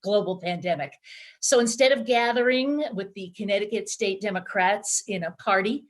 global pandemic. So instead of gathering with the Connecticut State Democrats in a party,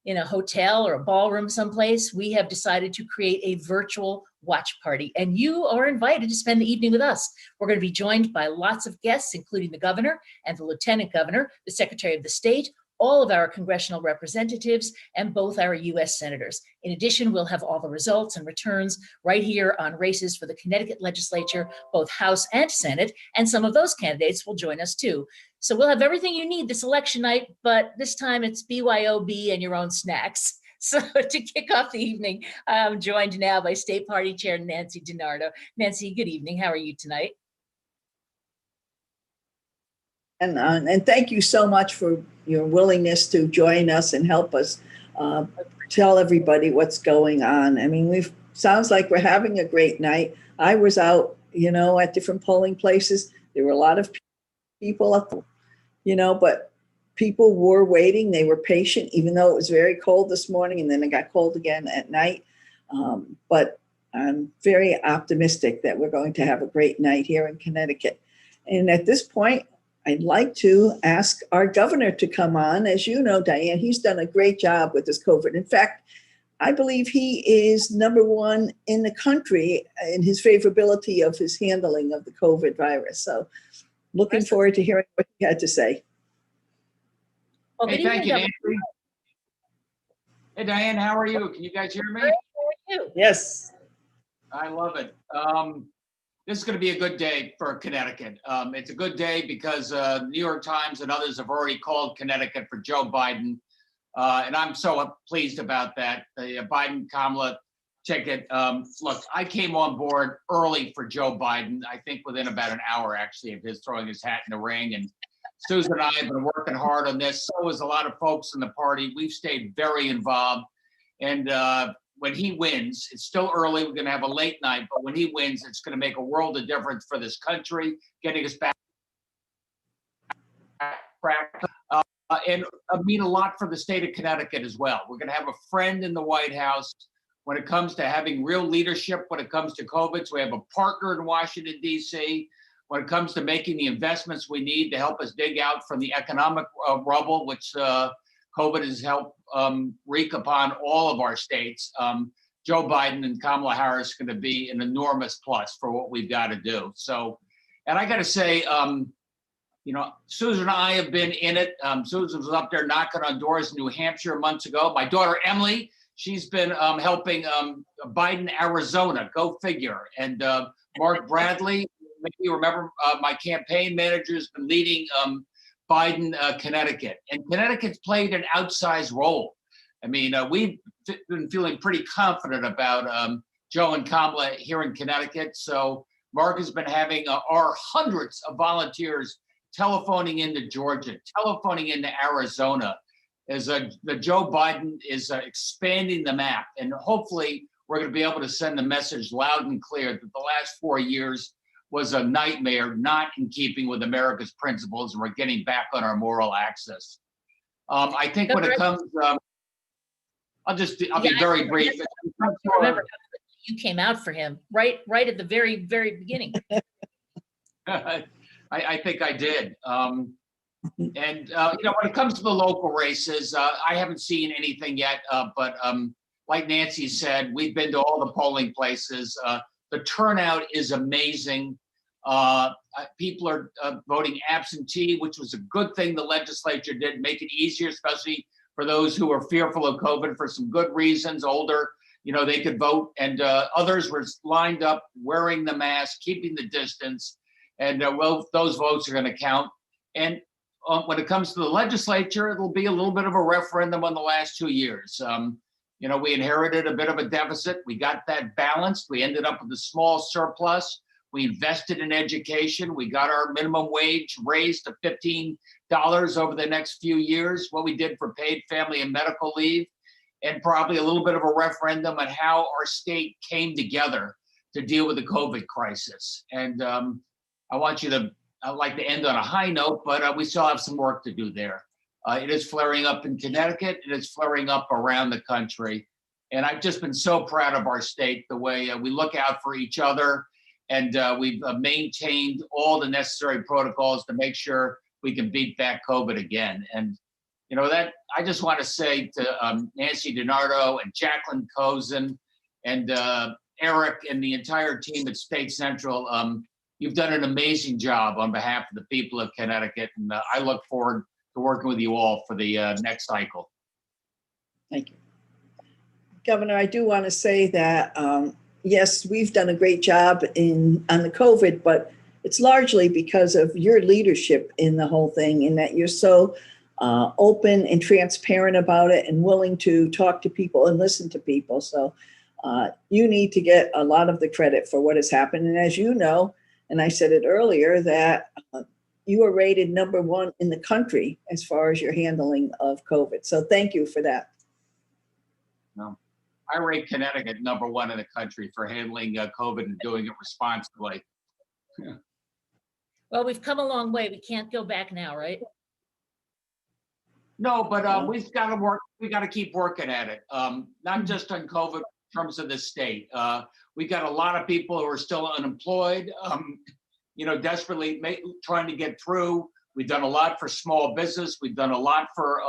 in a hotel or a ballroom someplace, we have decided to create a virtual watch party. And you are invited to spend the evening with us. We're going to be joined by lots of guests, including the governor and the lieutenant governor, the secretary of the state, all of our congressional representatives, and both our US senators. In addition, we'll have all the results and returns right here on races for the Connecticut legislature, both House and Senate, and some of those candidates will join us too. So we'll have everything you need this election night, but this time it's BYOB and your own snacks. So to kick off the evening, I'm joined now by State Party Chair Nancy DiNardo. Nancy, good evening. How are you tonight? And thank you so much for your willingness to join us and help us tell everybody what's going on. I mean, sounds like we're having a great night. I was out, at different polling places. There were a lot of people up, but people were waiting. They were patient, even though it was very cold this morning, and then it got cold again at night. But I'm very optimistic that we're going to have a great night here in Connecticut. And at this point, I'd like to ask our governor to come on. As you know, Diane, he's done a great job with this COVID. In fact, I believe he is #1 in the country in his favorability of his handling of the COVID virus. So looking forward to hearing what he had to say. Well, hey, thank you, Nancy. Hey, Diane, how are you? Can you guys hear me? How are you? Yes. I love it. This is going to be a good day for Connecticut. It's a good day because New York Times and others have already called Connecticut for Joe Biden. And I'm so pleased about that. The Biden-Kamala ticket. Look, I came on board early for Joe Biden, I think within about an hour, actually, of his throwing his hat in the ring. And Susan and I have been working hard on this. So has a lot of folks in the party. We've stayed very involved. And when he wins, it's still early. We're going to have a late night, but when he wins, it's going to make a world of difference for this country, getting us back. And mean a lot for the state of Connecticut as well. We're going to have a friend in the White House when it comes to having real leadership, when it comes to COVID. So we have a partner in Washington, D.C. when it comes to making the investments we need to help us dig out from the economic rubble, which COVID has helped wreak upon all of our states. Joe Biden and Kamala Harris are going to be an enormous plus for what we've got to do. So, and I got to say, Susan and I have been in it. Susan was up there knocking on doors in New Hampshire months ago. My daughter, Emily, she's been helping Biden, Arizona, go figure. And Mark Bradley, maybe you remember my campaign manager has been leading Biden, Connecticut. And Connecticut's played an outsized role. I mean, we've been feeling pretty confident about Joe and Kamala here in Connecticut. So Mark has been having our hundreds of volunteers telephoning into Georgia, telephoning into Arizona, as the Joe Biden is expanding the map. And hopefully we're going to be able to send the message loud and clear that the last 4 years was a nightmare, not in keeping with America's principles, and we're getting back on our moral axis. I think when it comes, I'll be very brief. Remember, you came out for him right at the very, very beginning. I think I did. And when it comes to the local races, I haven't seen anything yet. But like Nancy said, we've been to all the polling places. The turnout is amazing. People are voting absentee, which was a good thing the legislature did, make it easier, especially for those who are fearful of COVID for some good reasons, older, they could vote. And others were lined up, wearing the mask, keeping the distance. And those votes are going to count. And when it comes to the legislature, it'll be a little bit of a referendum on the last 2 years. We inherited a bit of a deficit. We got that balanced. We ended up with a small surplus. We invested in education. We got our minimum wage raised to $15 over the next few years, what we did for paid family and medical leave, and probably a little bit of a referendum on how our state came together to deal with the COVID crisis. And I'd like to end on a high note, but we still have some work to do there. It is flaring up in Connecticut. It is flaring up around the country. And I've just been so proud of our state, the way we look out for each other And we've maintained all the necessary protocols to make sure we can beat back COVID again. And, you know, that I just want to say to Nancy DiNardo and Jacqueline Cozen and Eric and the entire team at State Central, you've done an amazing job on behalf of the people of Connecticut. And I look forward to working with you all for the next cycle. Thank you. Governor, I do want to say that, yes, we've done a great job on the COVID, but it's largely because of your leadership in the whole thing, in that you're so open and transparent about it and willing to talk to people and listen to people. So you need to get a lot of the credit for what has happened. And as you know, and I said it earlier, that you are rated #1 in the country as far as your handling of COVID. So thank you for that. No. I rate Connecticut #1 in the country for handling COVID and doing it responsibly. Well, we've come a long way. We can't go back now, right? No, but we've got to work. We got to keep working at it. Not just on COVID in terms of the state. We got a lot of people who are still unemployed, you know, desperately trying to get through. We've done a lot for small business. We've done a lot for,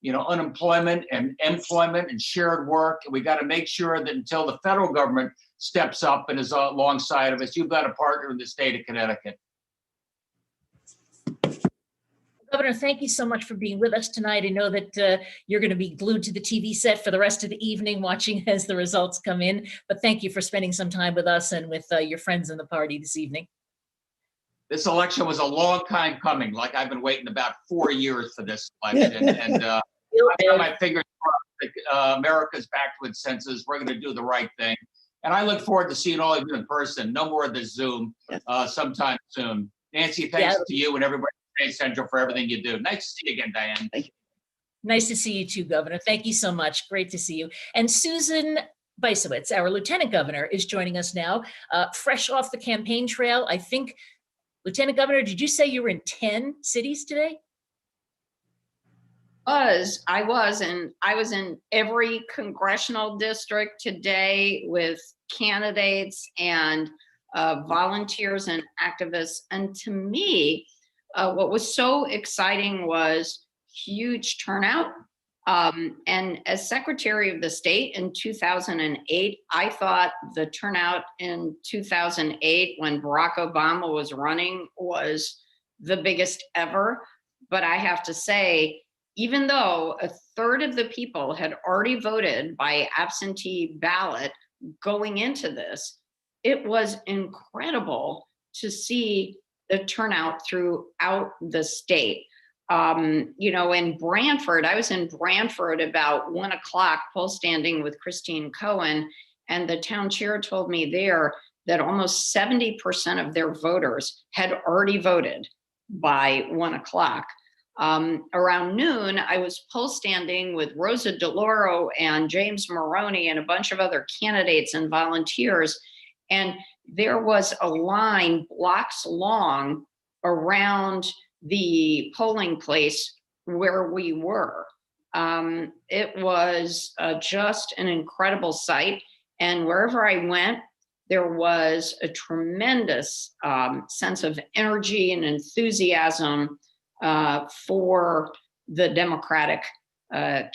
you know, unemployment and employment and shared work. And we got to make sure that until the federal government steps up and is alongside of us, you've got a partner in the state of Connecticut. Governor, thank you so much for being with us tonight. I know that you're going to be glued to the TV set for the rest of the evening watching as the results come in. But thank you for spending some time with us and with your friends in the party this evening. This election was a long time coming. Like I've been waiting about 4 years for this election. And I got my fingers crossed. America's back to its senses. We're going to do the right thing. And I look forward to seeing all of you in person. No more of the Zoom sometime soon. Nancy, thanks to you and everybody at State Central for everything you do. Nice to see you again, Diane. Thank you. Nice to see you too, Governor. Thank you so much. Great to see you. And Susan Bysiewicz, our Lieutenant Governor, is joining us now, fresh off the campaign trail. I think, Lieutenant Governor, did you say you were in 10 cities today? I was in every congressional district today with candidates and volunteers and activists. And to me, what was so exciting was huge turnout. And as Secretary of the State in 2008, I thought the turnout in 2008 when Barack Obama was running was the biggest ever. But I have to say, even though a third of the people had already voted by absentee ballot going into this, it was incredible to see the turnout throughout the state. You know, in Branford, I was in Branford about 1 o'clock poll standing with Christine Cohen, and the town chair told me there that almost 70% of their voters had already voted by 1 o'clock. Around noon, I was poll standing with Rosa DeLauro and James Maroney and a bunch of other candidates and volunteers. And there was a line blocks long around the polling place where we were. It was just an incredible sight. And wherever I went, there was a tremendous sense of energy and enthusiasm for the Democratic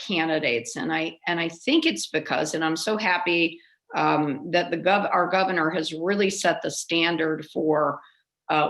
candidates. And I think it's because, and I'm so happy that our governor has really set the standard for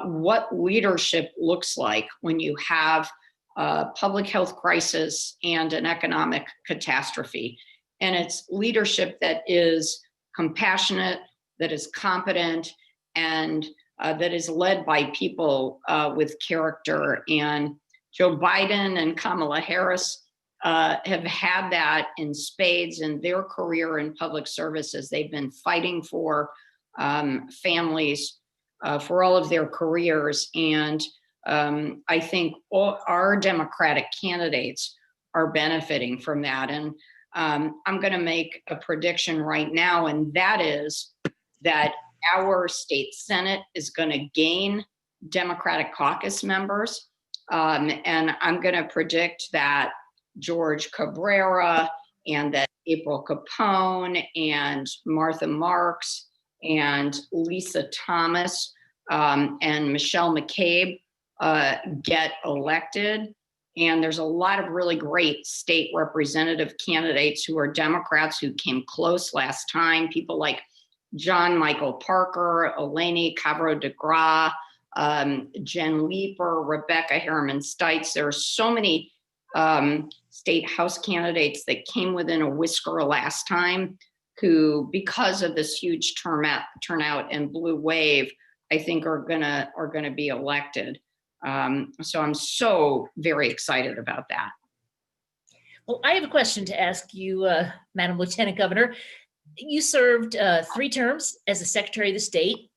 what leadership looks like when you have a public health crisis and an economic catastrophe. And it's leadership that is compassionate, that is competent, and that is led by people with character. And Joe Biden and Kamala Harris have had that in spades in their career in public services. They've been fighting for families for all of their careers. And I think all our Democratic candidates are benefiting from that. And I'm going to make a prediction right now, and that is that our state Senate is going to gain Democratic caucus members. And I'm going to predict that George Cabrera and that April Capone and Martha Marks and Lisa Thomas and Michelle McCabe get elected. And there's a lot of really great state representative candidates who are Democrats who came close last time. People like John Michael Parker, Eleni Cabro de Gras, Jen Leeper, Rebecca Harriman Stites. There are so many state house candidates that came within a whisker last time who, because of this huge turnout and blue wave, I think are gonna be elected. So I'm so very excited about that. Well, I have a question to ask you, Madam Lieutenant Governor. You served 3 terms as the Secretary of the State.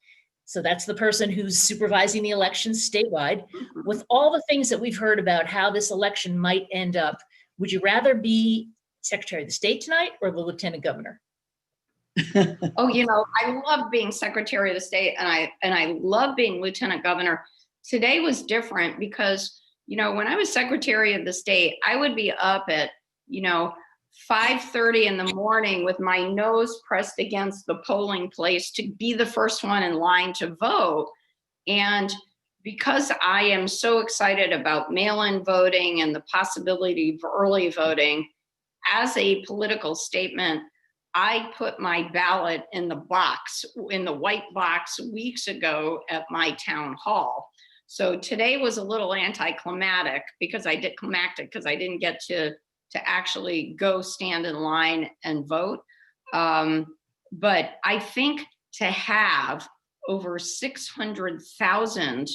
So that's the person who's supervising the elections statewide. With all the things that we've heard about how this election might end up, would you rather be Secretary of the State tonight or the Lieutenant Governor? Oh, I love being Secretary of the State, and I love being Lieutenant Governor. Today was different because, when I was Secretary of the State, I would be up at, 5:30 in the morning with my nose pressed against the polling place to be the first one in line to vote. And because I am so excited about mail-in voting and the possibility of early voting, as a political statement, I put my ballot in the box, in the white box weeks ago at my town hall. So today was a little anticlimactic because I didn't get to actually go stand in line and vote. But I think to have over 600,000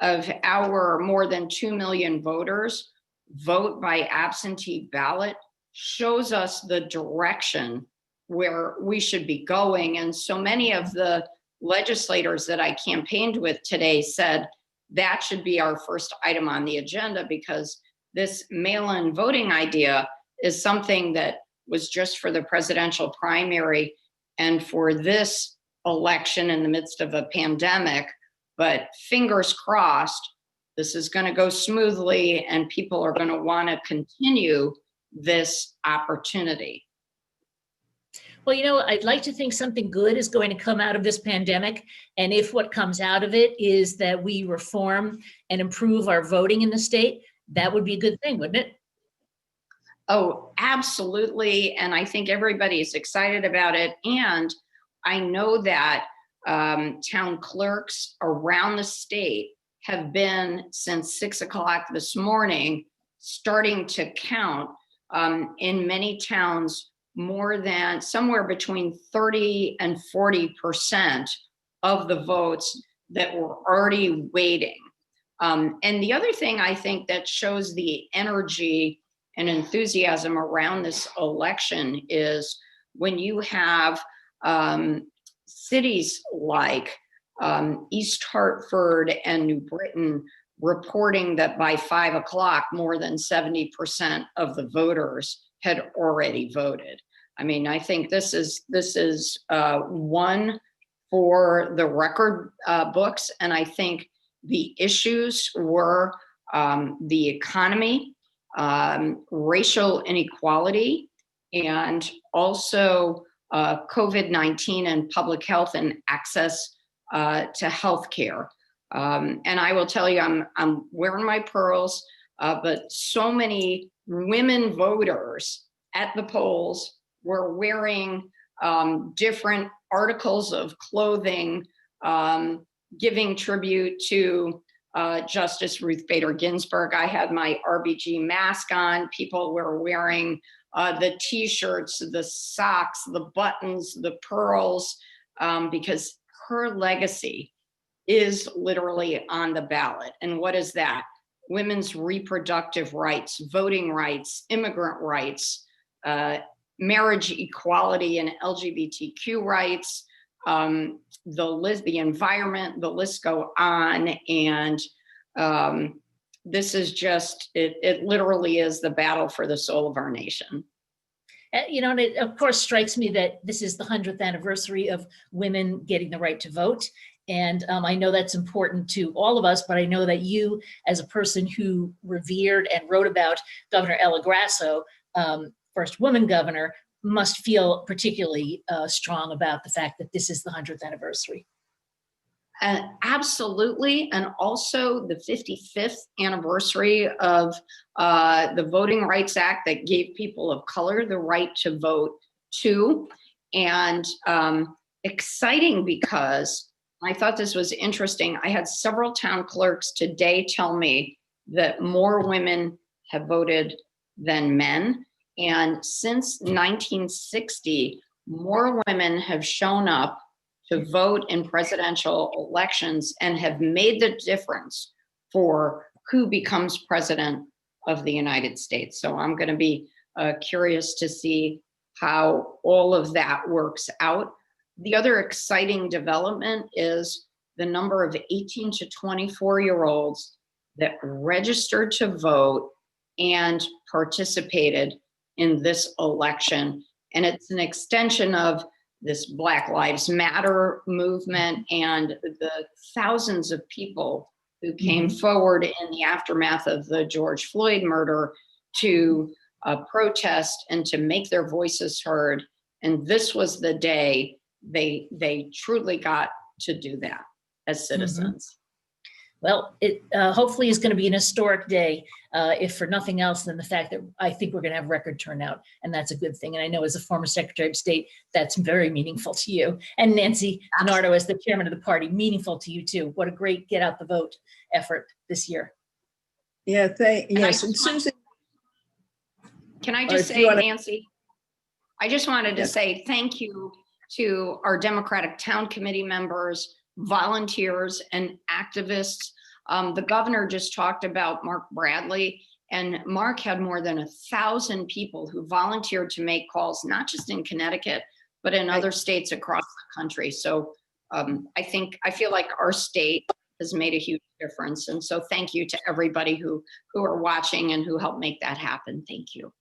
of our more than 2 million voters vote by absentee ballot shows us the direction where we should be going. And so many of the legislators that I campaigned with today said that should be our first item on the agenda, because this mail-in voting idea is something that was just for the presidential primary and for this election in the midst of a pandemic. But fingers crossed, this is going to go smoothly and people are going to want to continue this opportunity. Well, I'd like to think something good is going to come out of this pandemic. And if what comes out of it is that we reform and improve our voting in the state, that would be a good thing, wouldn't it? Oh, absolutely. And I think everybody's excited about it. And I know that town clerks around the state have been, since 6 o'clock this morning, starting to count in many towns more than somewhere between 30 and 40% of the votes that were already waiting. And the other thing I think that shows the energy and enthusiasm around this election is when you have cities like East Hartford and New Britain reporting that by 5 o'clock, more than 70% of the voters had already voted. I mean, I think this is one for the record books. And I think the issues were the economy, racial inequality, and also COVID-19 and public health and access to healthcare. And I will tell you, I'm wearing my pearls, but so many women voters at the polls were wearing different articles of clothing, giving tribute to Justice Ruth Bader Ginsburg. I had my RBG mask on. People were wearing the t-shirts, the socks, the buttons, the pearls, because her legacy is literally on the ballot. And what is that? Women's reproductive rights, voting rights, immigrant rights, marriage equality and LGBTQ rights, the environment, the list go on. And this is just, it literally is the battle for the soul of our nation. And it of course strikes me that this is the 100th anniversary of women getting the right to vote. And I know that's important to all of us, but I know that you, as a person who revered and wrote about Governor Ella Grasso, first woman governor, must feel particularly strong about the fact that this is the 100th anniversary. Absolutely. And also the 55th anniversary of the Voting Rights Act that gave people of color the right to vote too. And exciting because I thought this was interesting. I had several town clerks today tell me that more women have voted than men. And since 1960, more women have shown up to vote in presidential elections and have made the difference for who becomes president of the United States. So I'm going to be curious to see how all of that works out. The other exciting development is the number of 18 to 24-year-olds that registered to vote and participated in this election. And it's an extension of this Black Lives Matter movement and the thousands of people who came forward in the aftermath of the George Floyd murder to protest and to make their voices heard. And this was the day they truly got to do that as citizens. Well, it hopefully is going to be an historic day, if for nothing else than the fact that I think we're going to have record turnout, and that's a good thing. And I know as a former Secretary of State, that's very meaningful to you. And Nancy DiNardo, as the chairman of the party, meaningful to you too. What a great get out the vote effort this year. Yeah, yes, and just want- Susan. Can I Or just if say, you wanna- Nancy, I just wanted to Yes. say thank you to our Democratic Town Committee members, volunteers, and activists. The governor just talked about Mark Bradley, and Mark had more than 1,000 people who volunteered to make calls, not just in Connecticut, but in other states across the country. So I feel like our state has made a huge difference. And so thank you to everybody who are watching and who helped make that happen. Thank you.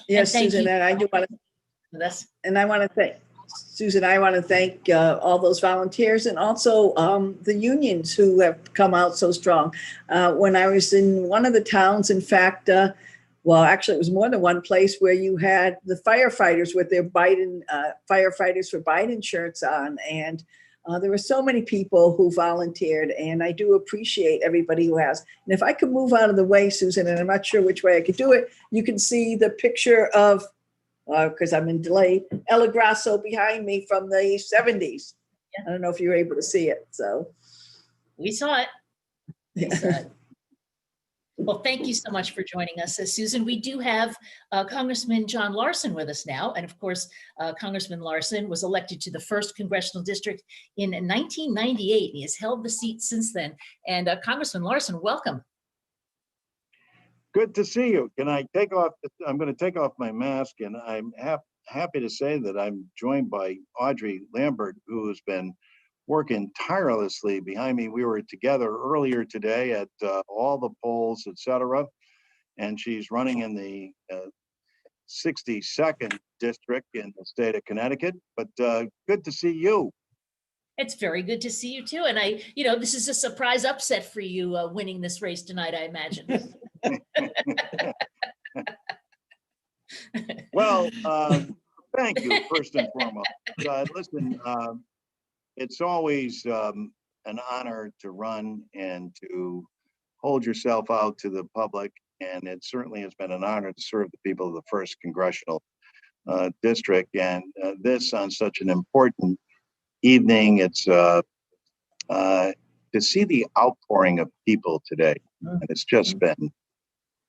Yes, thank Susan, you. and I do want to, That's and I want to thank, Susan, I want to thank all those volunteers and also the unions who have come out so strong. When I was in one of the towns, in fact, well, actually it was more than one place where you had the firefighters with their Biden, firefighters for Biden shirts on. And there were so many people who volunteered, and I do appreciate everybody who has. And if I could move out of the way, Susan, and I'm not sure which way I could do it, you can see the picture of, because I'm in delay, Ella Grasso behind me from the 70s. Yeah. I don't know if you were able to see it, so. we saw it. We saw Yeah. it. Well, thank you so much for joining us. Susan, we do have Congressman John Larson with us now. And of course, Congressman Larson was elected to the 1st Congressional District in 1998. And he has held the seat since then. And Congressman Larson, welcome. Good to see you. Can I take off? I'm going to take off my mask, and I'm happy to say that I'm joined by Audrey Lambert, who has been working tirelessly behind me. We were together earlier today at all the polls, etc. And she's running in the 62nd district in the state of Connecticut. But good to see you. It's very good to see you too. And this is a surprise upset for you winning this race tonight, I imagine. Well, thank you, first and foremost. Listen, it's always an honor to run and to hold yourself out to the public. And it certainly has been an honor to serve the people of the 1st Congressional District. And this on such an important evening, it's to see the outpouring of people today. And it's just been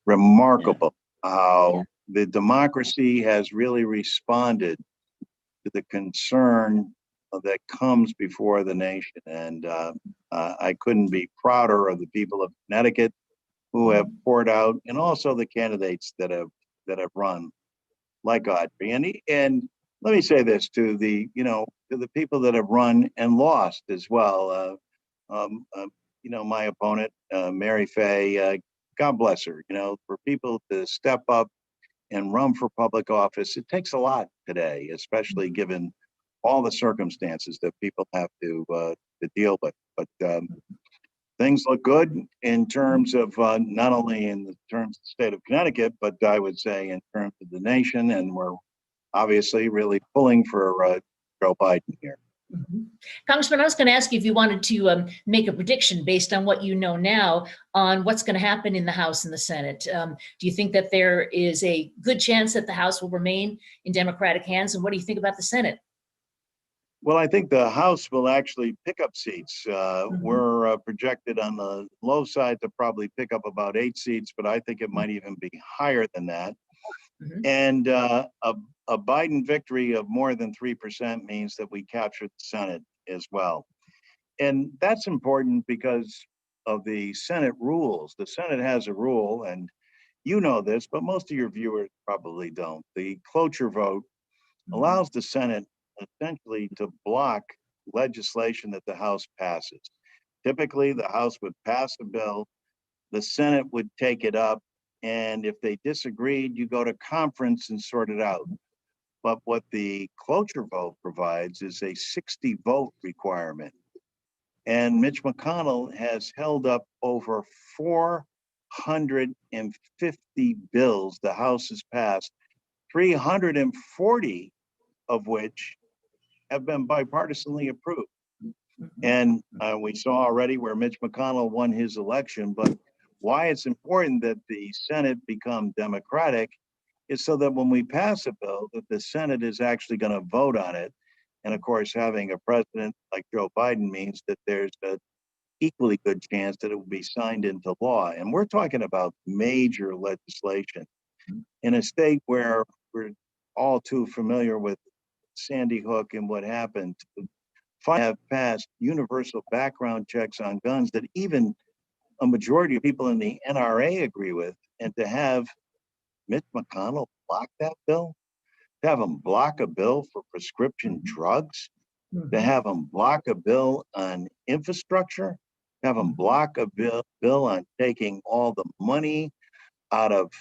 remarkable how the democracy has really responded to the concern that comes before the nation. And I couldn't be prouder of the people of Connecticut who have poured out, and also the candidates that have run, like Audrey. And let me say this to the people that have run and lost as well. My opponent, Mary Fay, God bless her. For people to step up and run for public office, it takes a lot today, especially given all the circumstances that people have to deal with. But things look good in terms of not only in the terms of the state of Connecticut, but I would say in terms of the nation. And we're obviously really pulling for Joe Biden here. Mhm. Congressman, I was going to ask you if you wanted to make a prediction based on what you know now on what's going to happen in the House and the Senate. Do you think that there is a good chance that the House will remain in Democratic hands? And what do you think about the Senate? Well, I think the House will actually pick up seats. Mhm. We're projected on the low side to probably pick up about 8 seats, but I think it might even be higher than that. Mhm. And a Biden victory of more than 3% means that we captured the Senate as well. And that's important because of the Senate rules. The Senate has a rule, and you know this, but most of your viewers probably don't. The cloture vote allows the Senate essentially to block legislation that the House passes. Typically, the House would pass a bill, the Senate would take it up, and if they disagreed, you go to conference and sort it out. But what the cloture vote provides is a 60 vote requirement. And Mitch McConnell has held up over 450 bills the House has passed, 340 of which have been bipartisanly approved. And we saw already where Mitch McConnell won his election, but why it's important that the Senate become Democratic is so that when we pass a bill, that the Senate is actually going to vote on it. And of course, having a president like Joe Biden means that there's an equally good chance that it will be signed into law. And we're talking about major legislation in a state where we're all too familiar with Sandy Hook and what happened. To have passed universal background checks on guns that even a majority of people in the NRA agree with, and to have Mitch McConnell block that bill, to have him block a bill for prescription drugs, to have him block a bill on infrastructure, to have him block a bill on taking all the money out of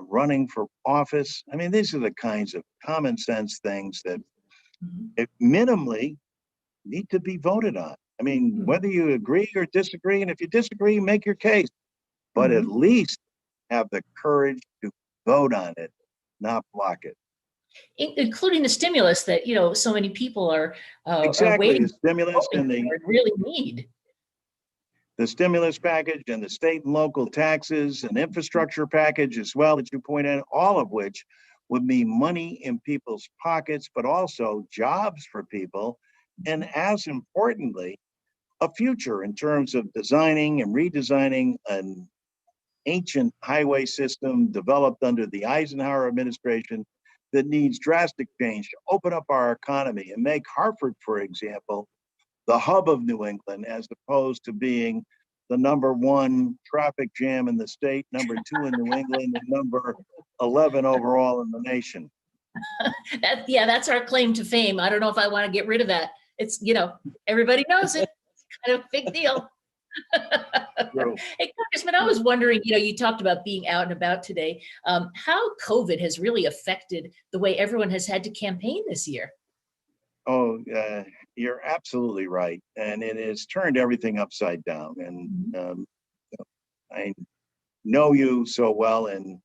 running for office. I mean, these are the kinds of common sense things that minimally need to be voted on. I mean, whether you agree or disagree, and if you disagree, make your case, but at least have the courage to vote on it, not block it. Including the stimulus that, so many people are Exactly, waiting the stimulus for and and really need. the stimulus package and the state and local taxes and infrastructure package as well that you pointed out, all of which would mean money in people's pockets, but also jobs for people. And as importantly, a future in terms of designing and redesigning an ancient highway system developed under the Eisenhower administration that needs drastic change to open up our economy and make Hartford, for example, the hub of New England, as opposed to being the #1 traffic jam in the state, #2 in New England, and number 11 overall in the nation. That's our claim to fame. I don't know if I want to get rid of that. It's, everybody knows it. It's kind of a big deal. True. Hey, Congressman, I was wondering, you talked about being out and about today, how COVID has really affected the way everyone has had to campaign this year. Oh, you're absolutely right. And it has turned everything upside down. And I know you so well, and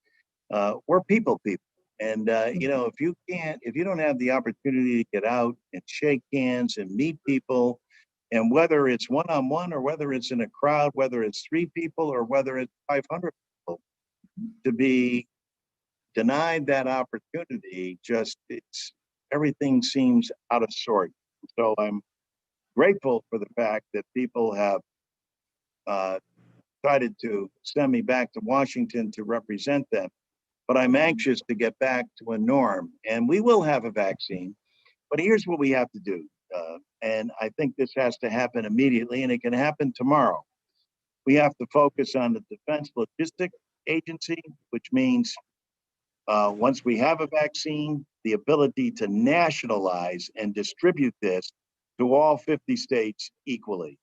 we're people. And, if you don't have the opportunity to get out and shake hands and meet people, and whether it's one-on-one or whether it's in a crowd, whether it's 3 people or whether it's 500 people, to be denied that opportunity, everything seems out of sort. So I'm grateful for the fact that people have decided to send me back to Washington to represent them. But I'm anxious to get back to a norm, and we will have a vaccine. But here's what we have to do. And I think this has to happen immediately, and it can happen tomorrow. We have to focus on the Defense Logistics Agency, which means once we have a vaccine, the ability to nationalize and distribute this to all 50 states equally.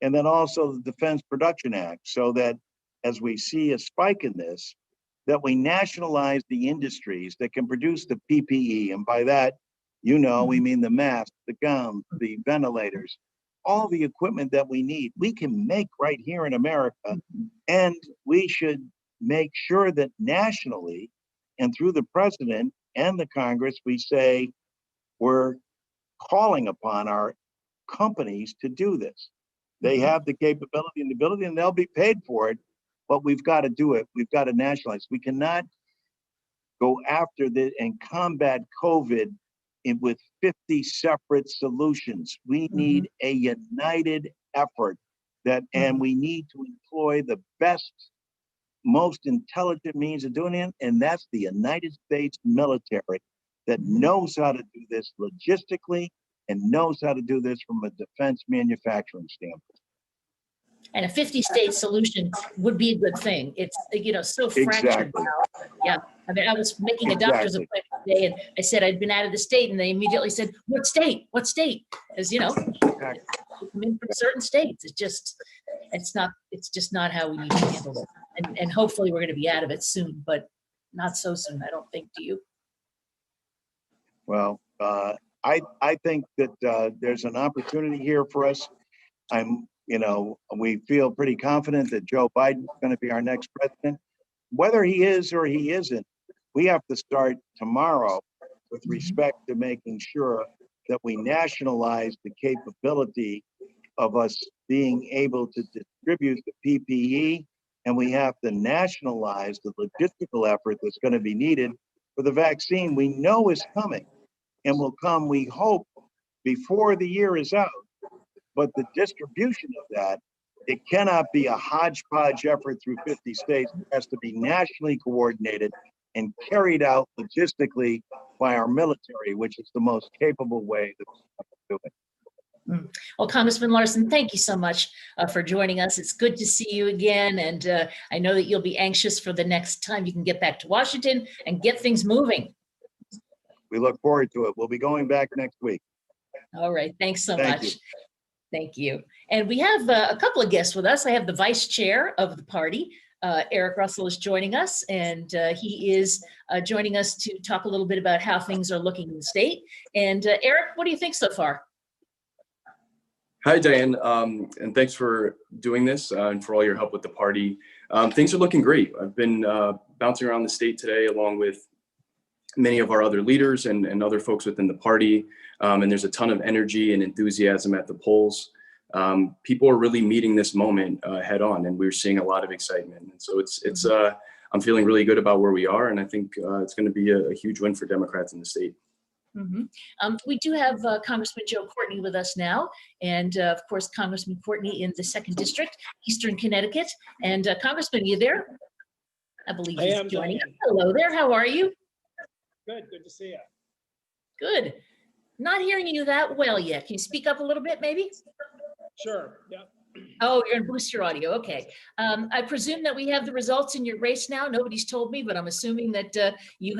And then also the Defense Production Act, so that as we see a spike in this, that we nationalize the industries that can produce the PPE. And by that, we mean the masks, the gowns, the ventilators, all the equipment that we need, we can make right here in America. And we should make sure that nationally and through the president, and the Congress, we say we're calling upon our companies to do this. They have the capability and the ability, and they'll be paid for it, but we've got to do it. We've got to nationalize. We cannot go after this and combat COVID with 50 separate solutions. We need a united effort and we need to employ the best, most intelligent means of doing it, and that's the United States military that knows how to do this logistically and knows how to do this from a defense manufacturing standpoint. And a 50-state solution would be a good thing. It's, so fractured Exactly. now. Yeah. I mean, I was making a doctor's Exactly. appointment today, and I said I'd been out of the state, and they immediately said, "What state? What state?" As you know, Exactly. come in from certain states. It's just not how we need to handle it. And hopefully we're going to be out of it soon, but not so soon, I don't think. Do you? Well, I think that there's an opportunity here for us. We feel pretty confident that Joe Biden's going to be our next president. Whether he is or he isn't, we have to start tomorrow with respect to making sure that we nationalize the capability of us being able to distribute the PPE, and we have to nationalize the logistical effort that's going to be needed for the vaccine we know is coming and will come, we hope, before the year is out. But the distribution of that, it cannot be a hodgepodge effort through 50 states. It has to be nationally coordinated and carried out logistically by our military, which is the most capable way that we do it. Well, Congressman Larson, thank you so much for joining us. It's good to see you again. And I know that you'll be anxious for the next time you can get back to Washington and get things moving. We look forward to it. We'll be going back next week. All right. Thanks so Thank much. you. Thank you. And we have a couple of guests with us. I have the vice chair of the party, Eric Russell, is joining us, and he is joining us to talk a little bit about how things are looking in the state. And Eric, what do you think so far? Hi, Diane, and thanks for doing this and for all your help with the party. Things are looking great. I've been bouncing around the state today along with many of our other leaders and other folks within the party. And there's a ton of energy and enthusiasm at the polls. People are really meeting this moment head on, and we're seeing a lot of excitement. And so I'm feeling really good about where we are, and I think it's going to be a huge win for Democrats in the state. We do have Congressman Joe Courtney with us now, and of course, Congressman Courtney in the 2nd District, Eastern Connecticut. And Congressman, are you there? I believe he's joining us. Hello there. How are you? Good to see you. Good. Not hearing you that well yet. Can you speak up a little bit, maybe? Sure, yeah. Oh, you're going to boost your audio. Okay. I presume that we have the results in your race now. Nobody's told me, but I'm assuming that you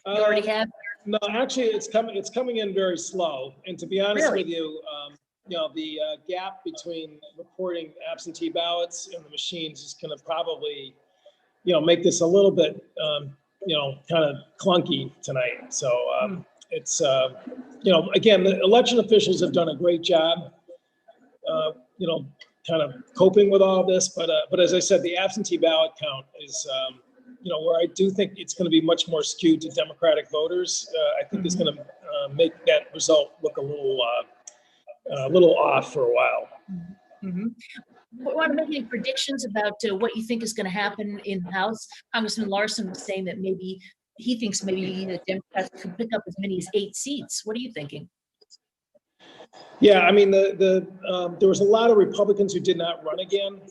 already have. No, actually, it's coming in very slow. And to be honest Really? with you, the gap between reporting absentee ballots and the machines is going to probably, make this a little bit, kind of clunky tonight. So it's, again, the election officials have done a great job, kind of coping with all of this. But as I said, the absentee ballot count is, where I do think it's going to be much more skewed to Democratic voters. I think it's going to make that result look a little off for a while. Want to make any predictions about what you think is going to happen in the House? Congressman Larson was saying that he thinks the Democrats could pick up as many as 8 seats. What are you thinking? Yeah, I mean, there was a lot of Republicans who did not run again.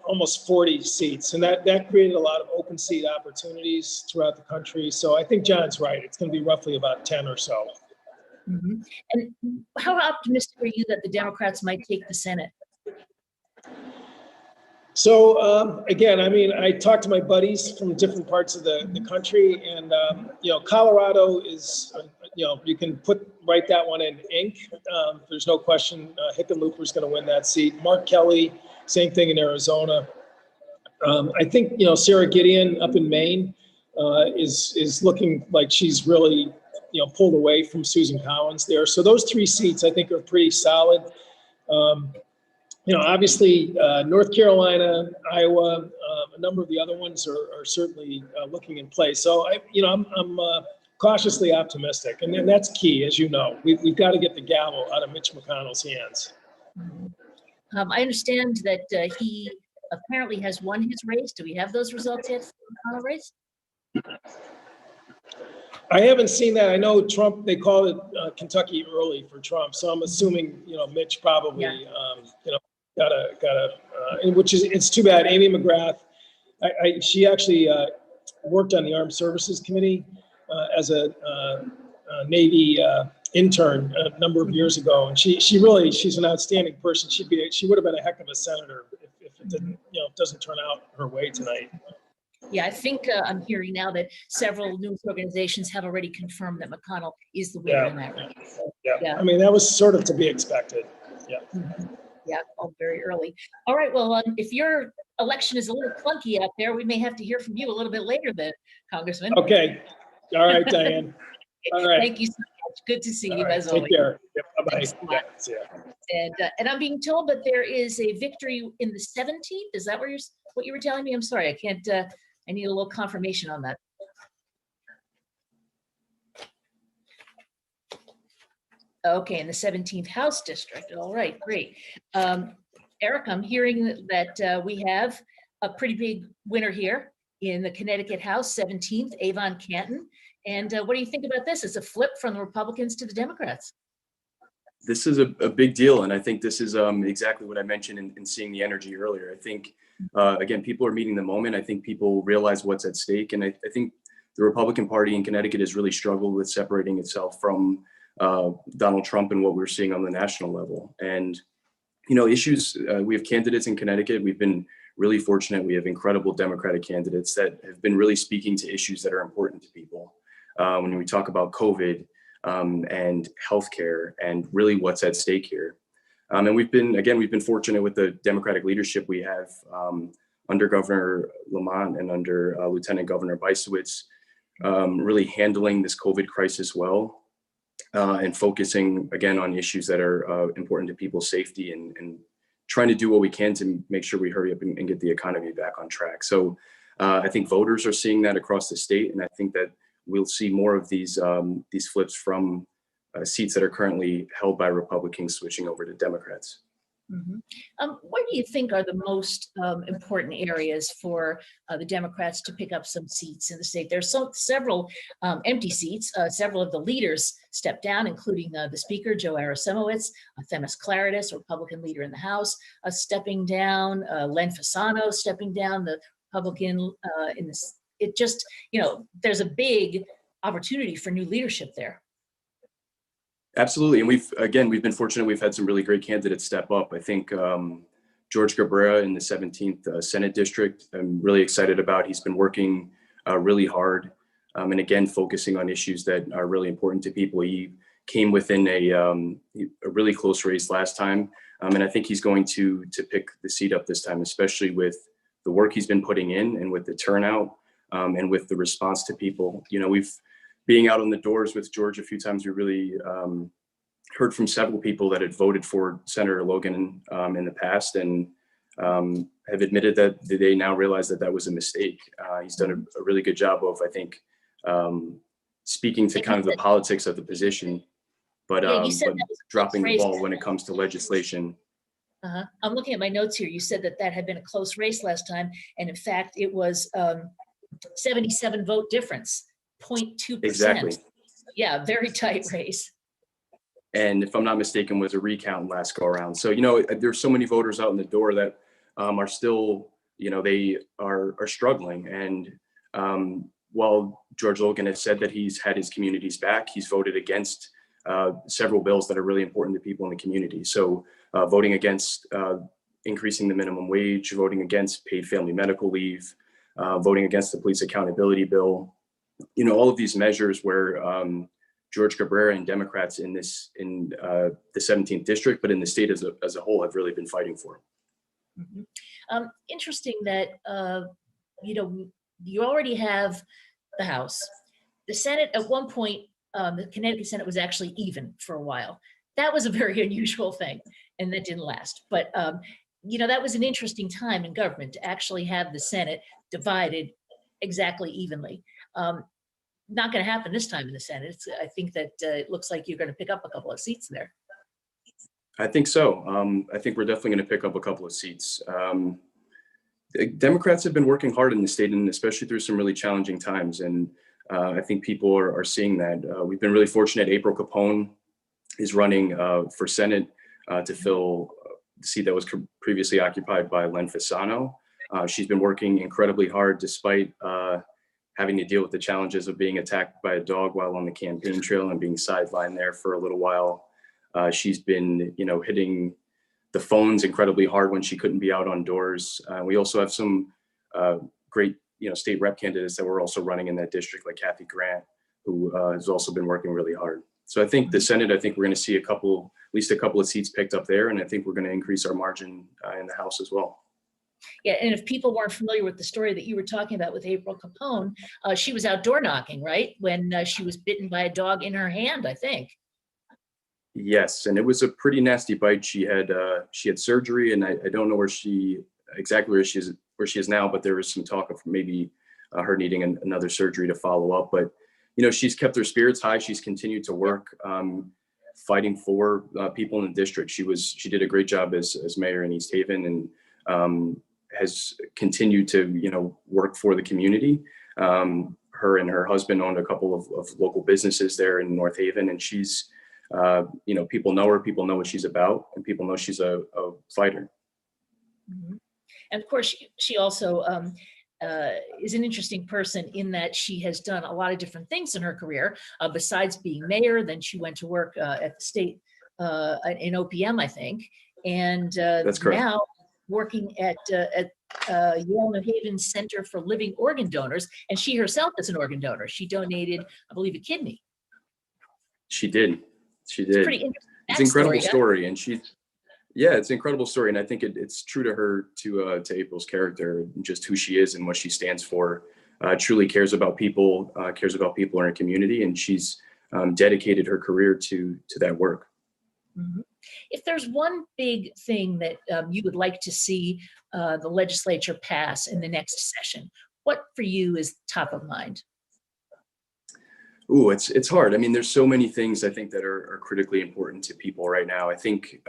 Almost 40 seats, and that created a lot of open seat opportunities throughout the country. So I think John's right. It's going to be roughly about 10 or so. And how optimistic are you that the Democrats might take the Senate? So again, I talked to my buddies from different parts of the country, and Colorado is, you can write that one in ink. There's no question Hickenlooper's going to win that seat. Mark Kelly, same thing in Arizona. I think Sarah Gideon up in Maine is looking like she's really pulled away from Susan Collins there. So those 3 seats I think are pretty solid. Obviously North Carolina, Iowa, a number of the other ones are certainly looking in place. So I'm cautiously optimistic, and then that's key, as you know. We've got to get the gavel out of Mitch McConnell's hands. I understand that he apparently has won his race. Do we have those results yet for the McConnell race? I haven't seen that. I know Trump, they called it Kentucky early for Trump. So I'm assuming, Mitch probably, which is, it's too bad. Amy McGrath, she actually worked on the Armed Services Committee as a Navy intern a number of years ago. And she's an outstanding person. She would have been a heck of a senator if it didn't, doesn't turn out her way tonight. Yeah, I think I'm hearing now that several news organizations have already confirmed that McConnell is the winner in that race. So, yeah. I mean, that was sort of to be expected. Yeah. Yeah, all very early. All right, well, if your election is a little clunky out there, we may have to hear from you a little bit later then, Congressman. Okay. All right, Diane. All right. Thank you so much. Good to see you as Take always. care. Yep, bye-bye. Thanks a lot. See ya. And I'm being told that there is a victory in the 17th. Is that what you were telling me? I'm sorry, I can't. I need a little confirmation on that. Okay, in the 17th House District. All right, great. Eric, I'm hearing that we have a pretty big winner here in the Connecticut House, 17th, Avon Canton. And what do you think about this? It's a flip from the Republicans to the Democrats. This is a big deal. And I think this is exactly what I mentioned in seeing the energy earlier. I think, again, people are meeting the moment. I think people realize what's at stake. And I think the Republican Party in Connecticut has really struggled with separating itself from Donald Trump and what we're seeing on the national level. And, issues, we have candidates in Connecticut. We've been really fortunate. We have incredible Democratic candidates that have been really speaking to issues that are important to people. When we talk about COVID and healthcare and really what's at stake here. And we've been fortunate with the Democratic leadership we have under Governor Lamont and under Lieutenant Governor Bicewicz, really handling this COVID crisis well and focusing again on issues that are important to people's safety and trying to do what we can to make sure we hurry up and get the economy back on track. So I think voters are seeing that across the state, and I think that we'll see more of these flips from seats that are currently held by Republicans switching over to Democrats. What do you think are the most important areas for the Democrats to pick up some seats in the state? There's several empty seats. Several of the leaders stepped down, including the Speaker, Joe Arasemowicz, Themis Klarides, a Republican leader in the House, stepping down, Len Fasano stepping down, the Republican in this. It just, there's a big opportunity for new leadership there. Absolutely. And we've been fortunate. We've had some really great candidates step up. I think George Cabrera in the 17th Senate District, I'm really excited about. He's been working really hard and again, focusing on issues that are really important to people. He came within a really close race last time. And I think he's going to pick the seat up this time, especially with the work he's been putting in and with the turnout and with the response to people. Being out on the doors with George a few times, we really heard from several people that had voted for Senator Logan in the past and have admitted that they now realize that was a mistake. He's done a really good job of, I think, speaking to kind of the politics of the position, but dropping the ball when it comes to legislation. I'm looking at my notes here. You said that had been a close race last time. And in fact, it was 77 vote difference. 0.2%. Exactly. Yeah, very tight race. And if I'm not mistaken, was a recount last go around. So, there's so many voters out in the door that are still, they are struggling. And while George Logan has said that he's had his communities back, he's voted against several bills that are really important to people in the community. So voting against increasing the minimum wage, voting against paid family medical leave, voting against the police accountability bill, all of these measures where George Cabrera and Democrats in the 17th district, but in the state as a whole, have really been fighting for. Interesting that, you already have the House. The Senate at one point, the Connecticut Senate was actually even for a while. That was a very unusual thing, and that didn't last. But that was an interesting time in government to actually have the Senate divided exactly evenly. Not going to happen this time in the Senate. I think that it looks like you're going to pick up a couple of seats there. I think so. I think we're definitely going to pick up a couple of seats. Democrats have been working hard in the state, and especially through some really challenging times. And I think people are seeing that. We've been really fortunate. April Capone is running for Senate to fill the seat that was previously occupied by Len Fasano. She's been working incredibly hard despite having to deal with the challenges of being attacked by a dog while on the campaign trail and being sidelined there for a little while. She's been, hitting the phones incredibly hard when she couldn't be out on doors. We also have some great, state rep candidates that were also running in that district, like Kathy Grant, who has also been working really hard. So I think the Senate, we're going to see at least a couple of seats picked up there, and I think we're going to increase our margin in the House as well. Yeah, and if people weren't familiar with the story that you were talking about with April Capone, she was out door knocking, right? When she was bitten by a dog in her hand, I think. Yes, and it was a pretty nasty bite. She had surgery, and I don't know where she is now, but there was some talk of maybe her needing another surgery to follow up. But she's kept her spirits high. She's continued to work, fighting for people in the district. She did a great job as mayor in East Haven, and has continued to work for the community. Her and her husband owned a couple of local businesses there in North Haven, and she's people know her, people know what she's about, and people know she's a fighter. Mm-hmm. And of course, she also is an interesting person in that she has done a lot of different things in her career. Besides being mayor, then she went to work at the state in OPM, I think, and That's correct. Now working at Yale New Haven Center for Living Organ Donors, and she herself is an organ donor. She donated, I believe, a kidney. She did. It's pretty interesting. It's an incredible story, and it's an incredible story, and I think it's true to her, to April's character, just who she is and what she stands for. Truly cares about people in her community, and she's dedicated her career to that work. Mm-hmm. If there's one big thing that you would like to see the legislature pass in the next session, what for you is top of mind? Ooh, it's hard. There's so many things I think that are critically important to people right now. I think,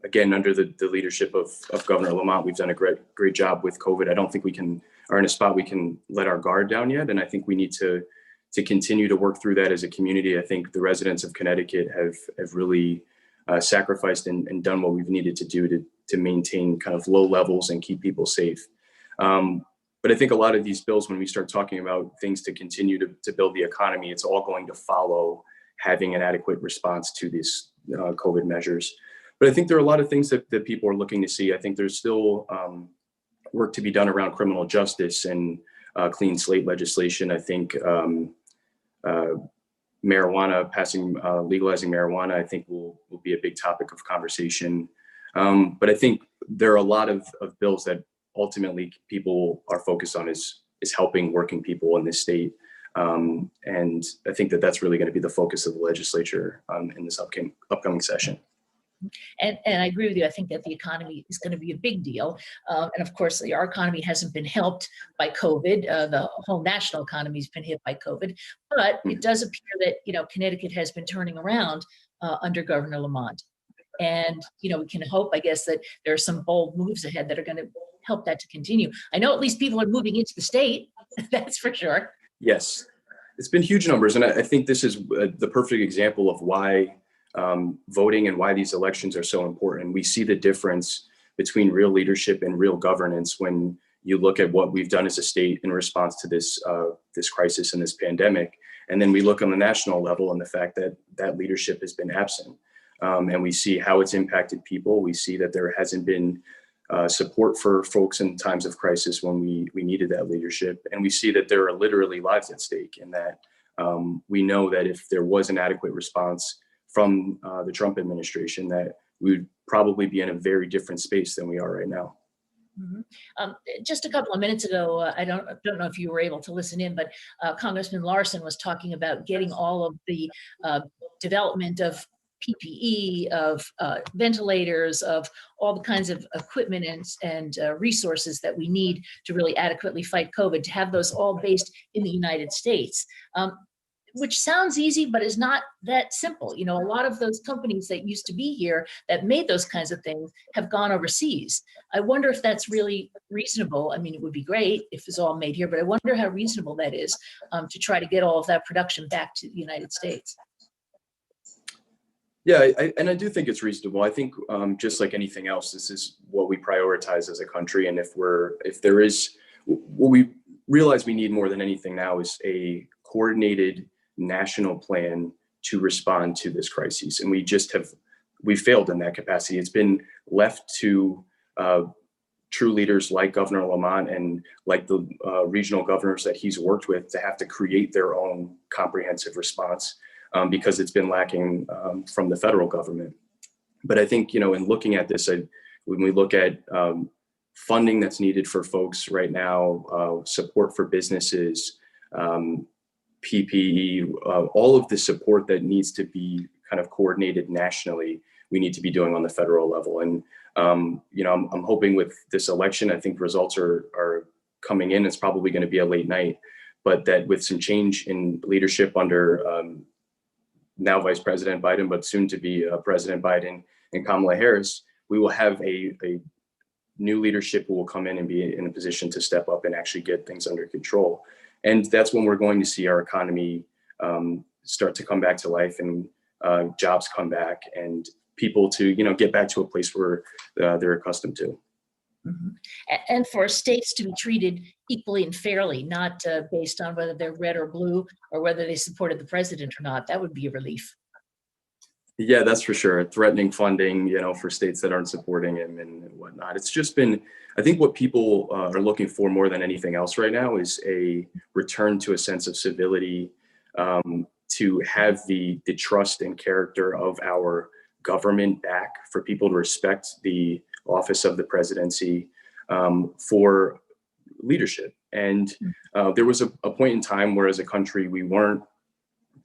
again, under the leadership of Governor Lamont, we've done a great job with COVID. I don't think we are in a spot we can let our guard down yet. And I think we need to continue to work through that as a community. I think the residents of Connecticut have really sacrificed and done what we've needed to do to maintain kind of low levels and keep people safe. But I think a lot of these bills, when we start talking about things to continue to build the economy, it's all going to follow having an adequate response to these COVID measures. But I think there are a lot of things that people are looking to see. I think there's still work to be done around criminal justice and clean slate legislation. I think marijuana, legalizing marijuana, I think will be a big topic of conversation. But I think there are a lot of bills that ultimately people are focused on is helping working people in this state. And I think that's really going to be the focus of the legislature in this upcoming session. And I agree with you. I think that the economy is going to be a big deal. And of course, our economy hasn't been helped by COVID. The whole national economy has been hit by COVID. But it does appear that, Connecticut has been turning around under Governor Lamont. And, we can hope, I guess, that there are some bold moves ahead that are going to help that to continue. I know at least people are moving into the state. That's for sure. Yes, it's been huge numbers. And I think this is the perfect example of why voting and why these elections are so important. We see the difference between real leadership and real governance when you look at what we've done as a state in response to this crisis and this pandemic. And then we look on the national level and the fact that leadership has been absent. And we see how it's impacted people. We see that there hasn't been support for folks in times of crisis when we needed that leadership. And we see that there are literally lives at stake, and that we know that if there was an adequate response from the Trump administration, that we would probably be in a very different space than we are right now. Mm-hmm. Just a couple of minutes ago, I don't know if you were able to listen in, but Congressman Larson was talking about getting all of the development of PPE, of ventilators, of all the kinds of equipment and resources that we need to really adequately fight COVID, to have those all based in the United States. Which sounds easy, but is not that simple. You know, a lot of those companies that used to be here that made those kinds of things have gone overseas. I wonder if that's really reasonable. I mean, it would be great if it's all made here, but I wonder how reasonable that is to try to get all of that production back to the United States. Yeah, and I do think it's reasonable. I think just like anything else, this is what we prioritize as a country. And if there is, what we realize we need more than anything now is a coordinated national plan to respond to this crisis. And we failed in that capacity. It's been left to true leaders like Governor Lamont and like the regional governors that he's worked with to have to create their own comprehensive response because it's been lacking from the federal government. But I think, in looking at this, when we look at funding that's needed for folks right now, support for businesses, PPE, all of the support that needs to be kind of coordinated nationally, we need to be doing on the federal level. And, I'm hoping with this election, I think results are coming in. It's probably going to be a late night, but that with some change in leadership under now Vice President Biden, but soon to be President Biden and Kamala Harris, we will have a new leadership who will come in and be in a position to step up and actually get things under control. And that's when we're going to see our economy start to come back to life and jobs come back and people to, get back to a place where they're accustomed to. Mm-hmm. And for states to be treated equally and fairly, not based on whether they're red or blue or whether they supported the president or not, that would be a relief. Yeah, that's for sure. Threatening funding, for states that aren't supporting him and whatnot. It's just been, I think what people are looking for more than anything else right now is a return to a sense of civility, to have the trust and character of our government back, for people to respect the office of the presidency, for leadership. And there was a point in time where as a country,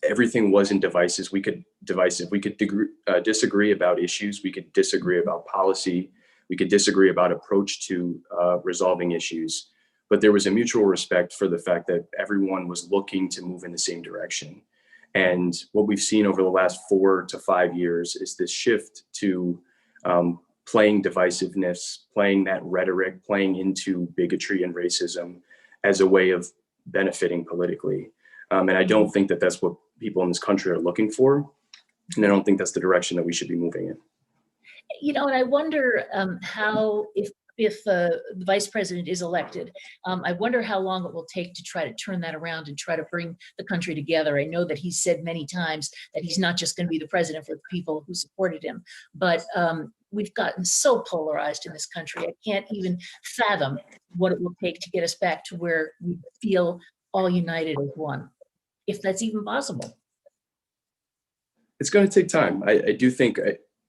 everything wasn't divisive. We could disagree about issues. We could disagree about policy. We could disagree about approach to resolving issues. But there was a mutual respect for the fact that everyone was looking to move in the same direction. And what we've seen over the last 4 to 5 years is this shift to playing divisiveness, playing that rhetoric, playing into bigotry and racism as a way of benefiting politically. And I don't think that that's what people in this country are looking for. And I don't think that's the direction that we should be moving in. And I wonder how, if the vice president is elected, I wonder how long it will take to try to turn that around and try to bring the country together. I know that he said many times that he's not just going to be the president for the people who supported him, but we've gotten so polarized in this country. I can't even fathom what it will take to get us back to where we feel all united as one, if that's even possible. It's going to take time. I do think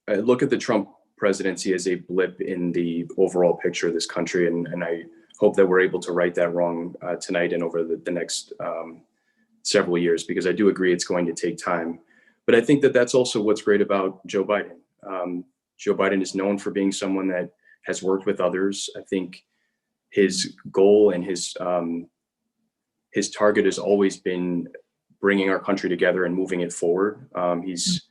I look at the Trump presidency as a blip in the overall picture of this country. And I hope that we're able to right that wrong tonight and over the next several years, because I do agree it's going to take time. But I think that that's also what's great about Joe Biden. Joe Biden is known for being someone that has worked with others. I think his goal and his target has always been bringing our country together and moving it forward. He's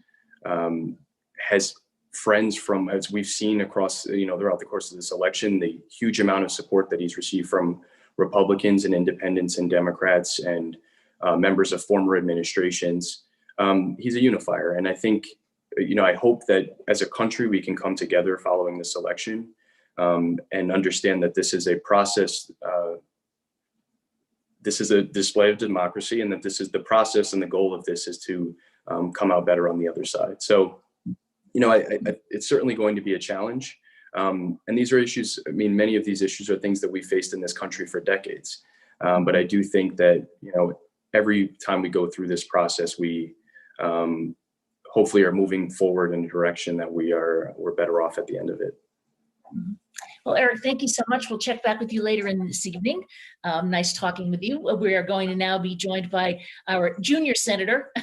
has friends from, as we've seen across, throughout the course of this election, the huge amount of support that he's received from Republicans and independents and Democrats and members of former administrations. He's a unifier. And I think, I hope that as a country, we can come together following this election and understand that this is a process. This is a display of democracy, and that this is the process, and the goal of this is to come out better on the other side. So, it's certainly going to be a challenge. And these are issues, many of these issues are things that we faced in this country for decades. But I do think that, every time we go through this process, we hopefully are moving forward in a direction that we're better off at the end of it. Well, Eric, thank you so much. We'll check back with you later in this evening. Nice talking with you. We are going to now be joined by our junior senator,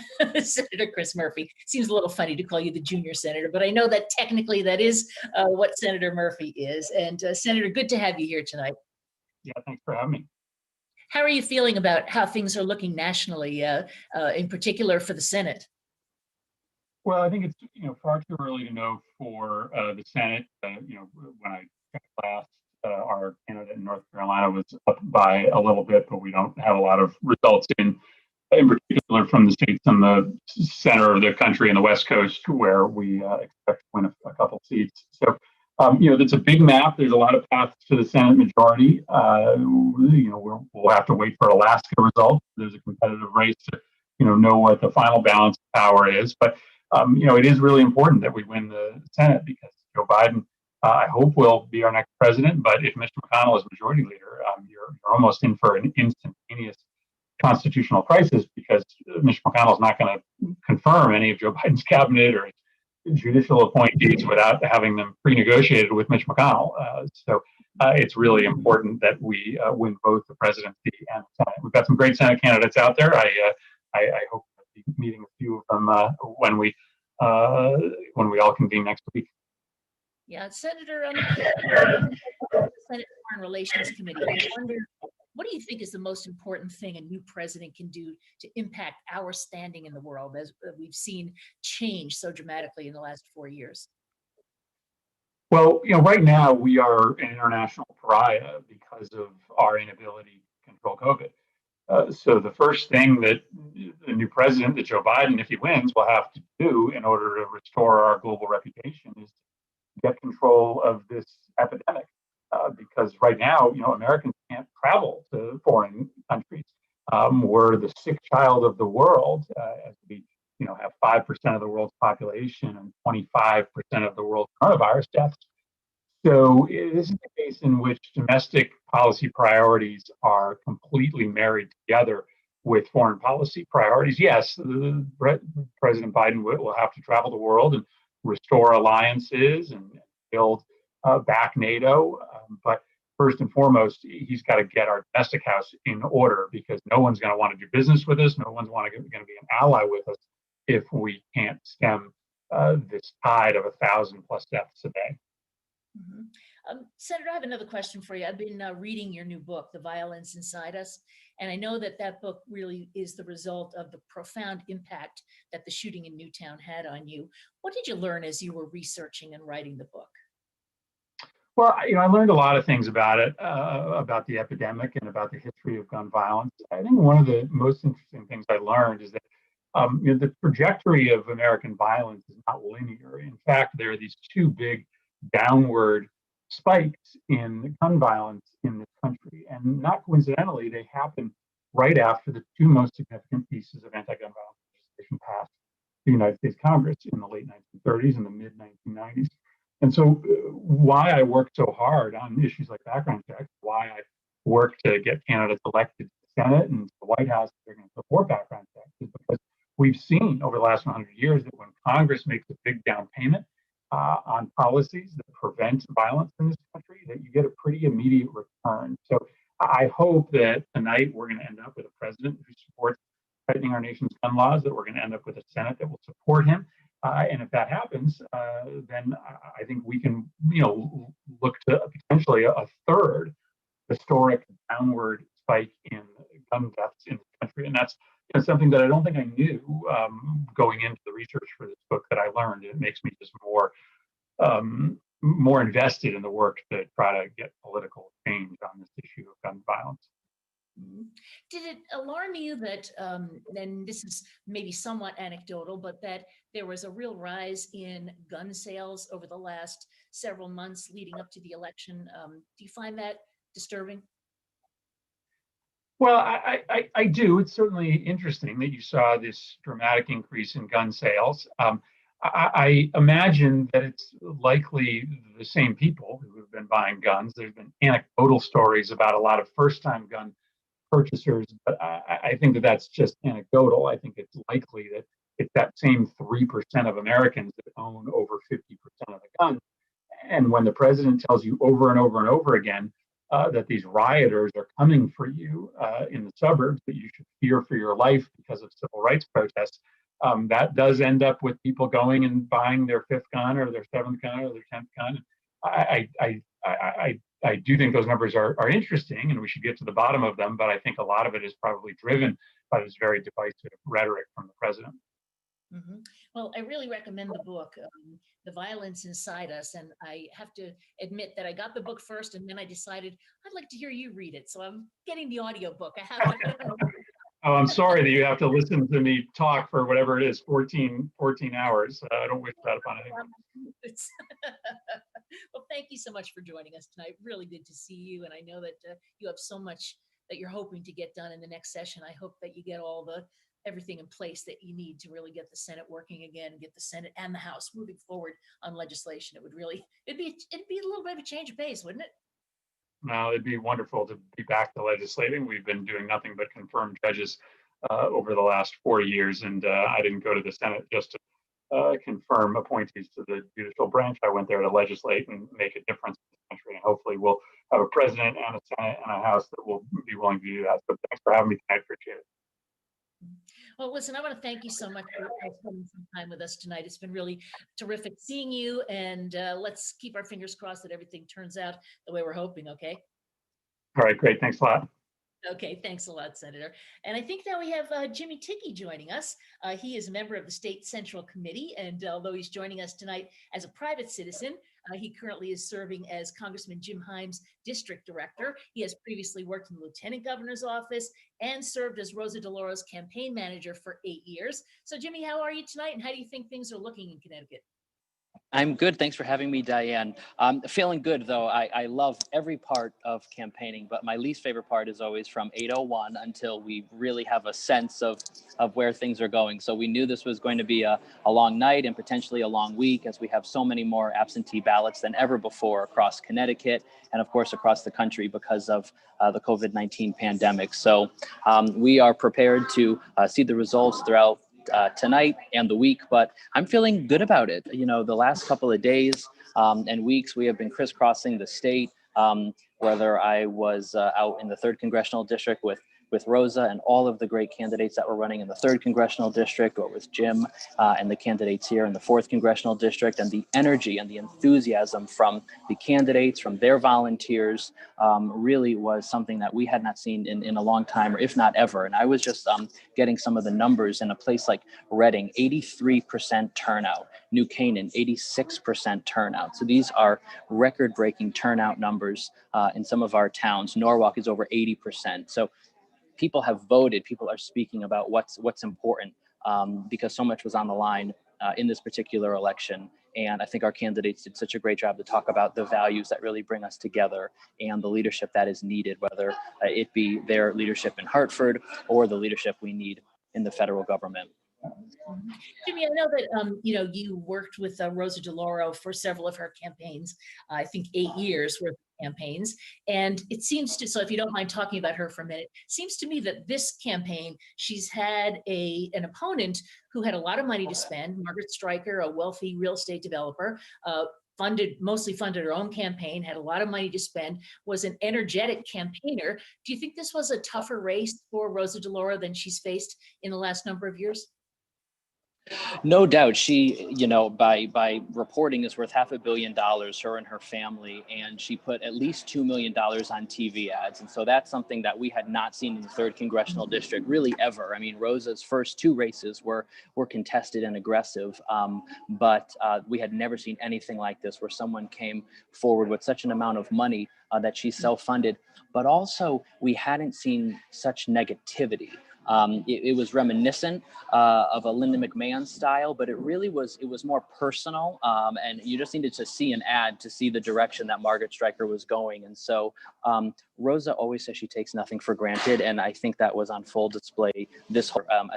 Senator Chris Murphy. Seems a little funny to call you the junior senator, but I know that technically that is what Senator Murphy is. And Senator, good to have you here tonight. Yeah, thanks for having me. How are you feeling about how things are looking nationally, in particular for the Senate? Well, I think it's far too early to know for the Senate. When I checked last, our candidate in North Carolina was up by a little bit, but we don't have a lot of results in particular from the states on the center of the country and the West Coast, where we expect to win a couple seats. So, it's a big map. There's a lot of paths to the Senate majority. We'll have to wait for Alaska results. There's a competitive race to, know what the final balance of power is. But it is really important that we win the Senate because Joe Biden, I hope, will be our next president. But if Mitch McConnell is majority leader, you're almost in for an instantaneous constitutional crisis because Mitch McConnell is not going to confirm any of Joe Biden's cabinet or judicial appointees without having them pre-negotiated with Mitch McConnell. So it's really important that we win both the presidency and the Senate. We've got some great Senate candidates out there. I hope to be meeting a few of them when we all convene next week. Yeah, Senator, on the Senate Foreign Relations Committee, I wonder, what do you think is the most important thing a new president can do to impact our standing in the world, as we've seen change so dramatically in the last 4 years? Well, right now we are an international pariah because of our inability to control COVID. So the first thing that the new president, that Joe Biden, if he wins, will have to do in order to restore our global reputation is to get control of this epidemic. Because right now, Americans can't travel to foreign countries. We're the sick child of the world, as we, have 5% of the world's population and 25% of the world's coronavirus deaths. So this is a case in which domestic policy priorities are completely married together with foreign policy priorities. Yes, President Biden will have to travel the world and restore alliances and build back NATO. But first and foremost, he's got to get our domestic house in order because no one's going to want to do business with us. No one's going to be an ally with us if we can't stem this tide of 1,000+ deaths a day. Mm-hmm. Senator, I have another question for you. I've been reading your new book, The Violence Inside Us, and I know that book really is the result of the profound impact that the shooting in Newtown had on you. What did you learn as you were researching and writing the book? Well, I learned a lot of things about it, about the epidemic and about the history of gun violence. I think one of the most interesting things I learned is that the trajectory of American violence is not linear. In fact, there are these two big downward spikes in gun violence in this country. And not coincidentally, they happen right after the two most significant pieces of anti-gun violence legislation passed the United States Congress in the late 1930s and the mid 1990s. And so why I worked so hard on issues like background checks, why I worked to get candidates elected to the Senate and to the White House that are going to support background checks is because we've seen over the last 100 years that when Congress makes a big down payment on policies that prevent violence in this country, that you get a pretty immediate return. So I hope that tonight we're going to end up with a president who supports tightening our nation's gun laws, that we're going to end up with a Senate that will support him. And if that happens, then I think we can, look to potentially a third historic downward spike in gun deaths in the country. And that's something that I don't think I knew going into the research for this book that I learned. It makes me just more invested in the work to try to get political change on this issue of gun violence. Did it alarm you that, and this is maybe somewhat anecdotal, but that there was a real rise in gun sales over the last several months leading up to the election? Do you find that disturbing? Well, I do. It's certainly interesting that you saw this dramatic increase in gun sales. I imagine that it's likely the same people who have been buying guns. There's been anecdotal stories about a lot of first-time gun purchasers, but I think that that's just anecdotal. I think it's likely that it's that same 3% of Americans that own over 50% of the guns. And when the president tells you over and over and over again that these rioters are coming for you in the suburbs, that you should fear for your life because of civil rights protests, that does end up with people going and buying their 5th gun or their 7th gun or their 10th gun. I do think those numbers are interesting, and we should get to the bottom of them, but I think a lot of it is probably driven by this very divisive rhetoric from the president. Mhm. Well, I really recommend the book, The Violence Inside Us. And I have to admit that I got the book first and then I decided I'd like to hear you read it. So I'm getting the audiobook. I have to. Oh, I'm sorry that you have to listen to me talk for whatever it is, 14 hours. I don't wish that upon anyone. It's- Well, thank you so much for joining us tonight. Really good to see you. And I know that you have so much that you're hoping to get done in the next session. I hope that you get everything in place that you need to really get the Senate working again, get the Senate and the House moving forward on legislation. It'd be a little bit of a change of pace, wouldn't it? Now, it'd be wonderful to be back to legislating. We've been doing nothing but confirm judges over the last 4 years, and I didn't go to the Senate just to confirm appointees to the judicial branch. I went there to legislate and make a difference in this country, and hopefully we'll have a president and a Senate and a House that will be willing to do that. So thanks for having me tonight. Appreciate it. Well, listen, I want to thank you so much for spending some time with us tonight. It's been really terrific seeing you, and let's keep our fingers crossed that everything turns out the way we're hoping, okay? All right, great. Thanks a lot. Okay, thanks a lot, Senator. And I think now we have Jimmy Tickey joining us. He is a member of the State Central Committee, and although he's joining us tonight as a private citizen, he currently is serving as Congressman Jim Himes' district director. He has previously worked in the lieutenant governor's office and served as Rosa DeLaura's campaign manager for 8 years. So, Jimmy, how are you tonight, and how do you think things are looking in Connecticut? I'm good. Thanks for having me, Diane. Feeling good, though. I love every part of campaigning, but my least favorite part is always from 8:01 until we really have a sense of where things are going. So we knew this was going to be a long night and potentially a long week, as we have so many more absentee ballots than ever before across Connecticut and, of course, across the country because of the COVID-19 pandemic. So we are prepared to see the results throughout tonight and the week, but I'm feeling good about it. You know, the last couple of days and weeks, we have been crisscrossing the state, whether I was out in the 3rd Congressional District with Rosa and all of the great candidates that were running in the 3rd Congressional District, or with Jim and the candidates here in the 4th Congressional District, and the energy and the enthusiasm from the candidates, from their volunteers, really was something that we had not seen in a long time, or if not ever. And I was just getting some of the numbers in a place like Reading, 83% turnout, New Canaan, 86% turnout. So these are record-breaking turnout numbers in some of our towns. Norwalk is over 80%. So people have voted. People are speaking about what's important because so much was on the line in this particular election. And I think our candidates did such a great job to talk about the values that really bring us together and the leadership that is needed, whether it be their leadership in Hartford or the leadership we need in the federal government. Jimmy, I know that you worked with Rosa DeLauro for several of her campaigns. I think 8 years worth of campaigns, and it seems to. So, if you don't mind talking about her for a minute, seems to me that this campaign, she's had an opponent who had a lot of money to spend. Margaret Stryker, a wealthy real estate developer. Mostly funded her own campaign, had a lot of money to spend, was an energetic campaigner. Do you think this was a tougher race for Rosa DeLauro than she's faced in the last number of years? No doubt. She, by reporting, is worth $500 million, her and her family, and she put at least $2 million on TV ads. And so that's something that we had not seen in the 3rd Congressional District really ever. I mean, Rosa's first 2 races were contested and aggressive, but we had never seen anything like this, where someone came forward with such an amount of money that she self-funded, but also we hadn't seen such negativity. It was reminiscent of a Linda McMahon style, but it was more personal. And you just needed to see an ad to see the direction that Margaret Stryker was going. And so Rosa always says she takes nothing for granted. And I think that was on full display as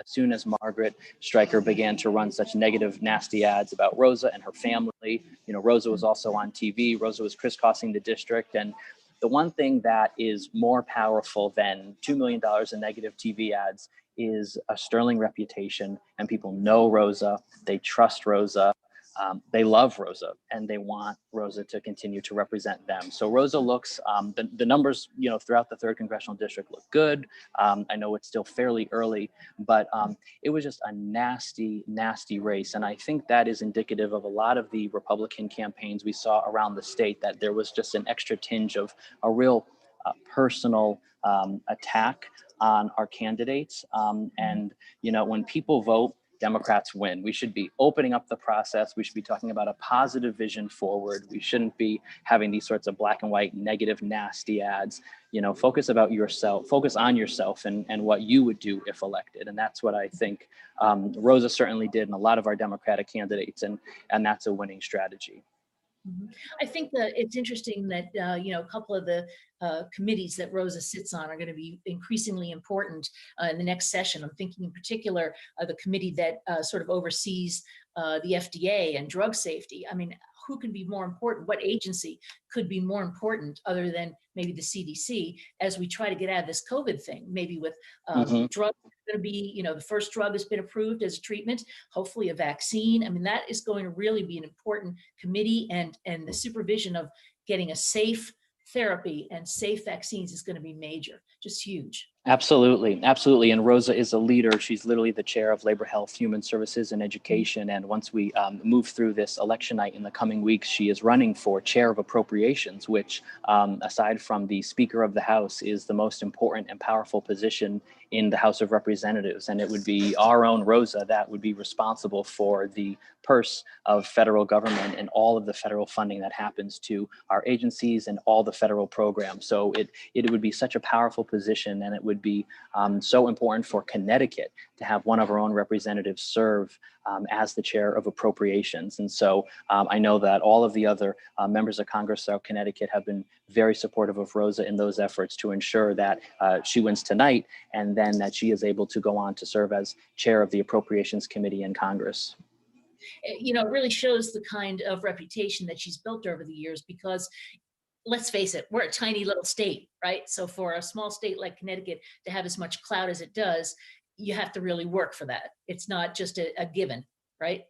soon as Margaret Stryker began to run such negative, nasty ads about Rosa and her family. Rosa was also on TV. Rosa was crisscrossing the district. And the one thing that is more powerful than $2 million in negative TV ads is a sterling reputation, and people know Rosa, they trust Rosa, they love Rosa and they want Rosa to continue to represent them. So Rosa looks, the numbers, throughout the 3rd Congressional District look good. I know it's still fairly early, but it was just a nasty, nasty race. And I think that is indicative of a lot of the Republican campaigns we saw around the state, that there was just an extra tinge of a real personal attack on our candidates. And, when people vote, Democrats win. We should be opening up the process. We should be talking about a positive vision forward. We shouldn't be having these sorts of black and white, negative, nasty ads. Focus on yourself and what you would do if elected. And that's what I think Rosa certainly did, and a lot of our Democratic candidates, and that's a winning strategy. I think that it's interesting that, a couple of the committees that Rosa sits on are going to be increasingly important in the next session. I'm thinking in particular the committee that sort of oversees the FDA and drug safety. I mean, who could be more important? What agency could be more important other than maybe the CDC as we try to get out of this COVID thing? Maybe with drugs going to be, the first drug has been approved as a treatment, hopefully a vaccine. I mean, that is going to really be an important committee, and the supervision of getting a safe therapy and safe vaccines is going to be major, just huge. Absolutely. Absolutely. And Rosa is a leader. She's literally the chair of Labor, Health, Human Services, and Education. And once we move through this election night in the coming weeks, she is running for chair of Appropriations, which, aside from the Speaker of the House, is the most important and powerful position in the House of Representatives. And it would be our own Rosa that would be responsible for the purse of federal government and all of the federal funding that happens to our agencies and all the federal programs. So it would be such a powerful position, and it would be so important for Connecticut to have one of our own representatives serve as the chair of Appropriations. And so I know that all of the other members of Congress throughout Connecticut have been very supportive of Rosa in those efforts to ensure that she wins tonight, and then that she is able to go on to serve as chair of the Appropriations Committee in Congress. It really shows the kind of reputation that she's built over the years, because let's face it, we're a tiny little state, right? So for a small state like Connecticut to have as much clout as it does, you have to really work for that. It's not just a given, right?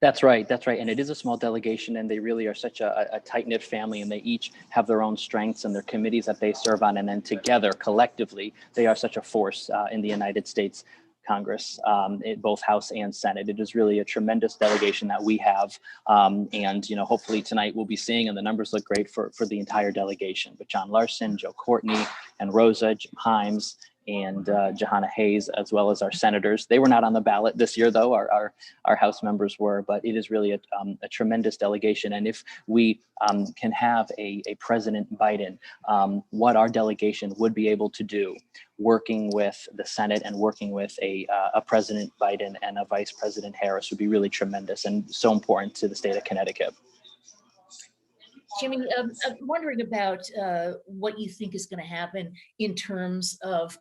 That's right. That's right. And it is a small delegation, and they really are such a tight-knit family, and they each have their own strengths and their committees that they serve on. And then together, collectively, they are such a force in the United States Congress, in both House and Senate. It is really a tremendous delegation that we have. And, hopefully tonight we'll be seeing, and the numbers look great for the entire delegation. But John Larson, Joe Courtney, and Rosa, Jim Himes, and Jahana Hayes, as well as our senators. They were not on the ballot this year, though. Our House members were, but it is really a tremendous delegation. And if we can have a President Biden, what our delegation would be able to do, working with the Senate and working with a President Biden and a Vice President Harris, would be really tremendous and so important to the state of Connecticut. Jimmy, I'm wondering about what you think is going to happen in terms of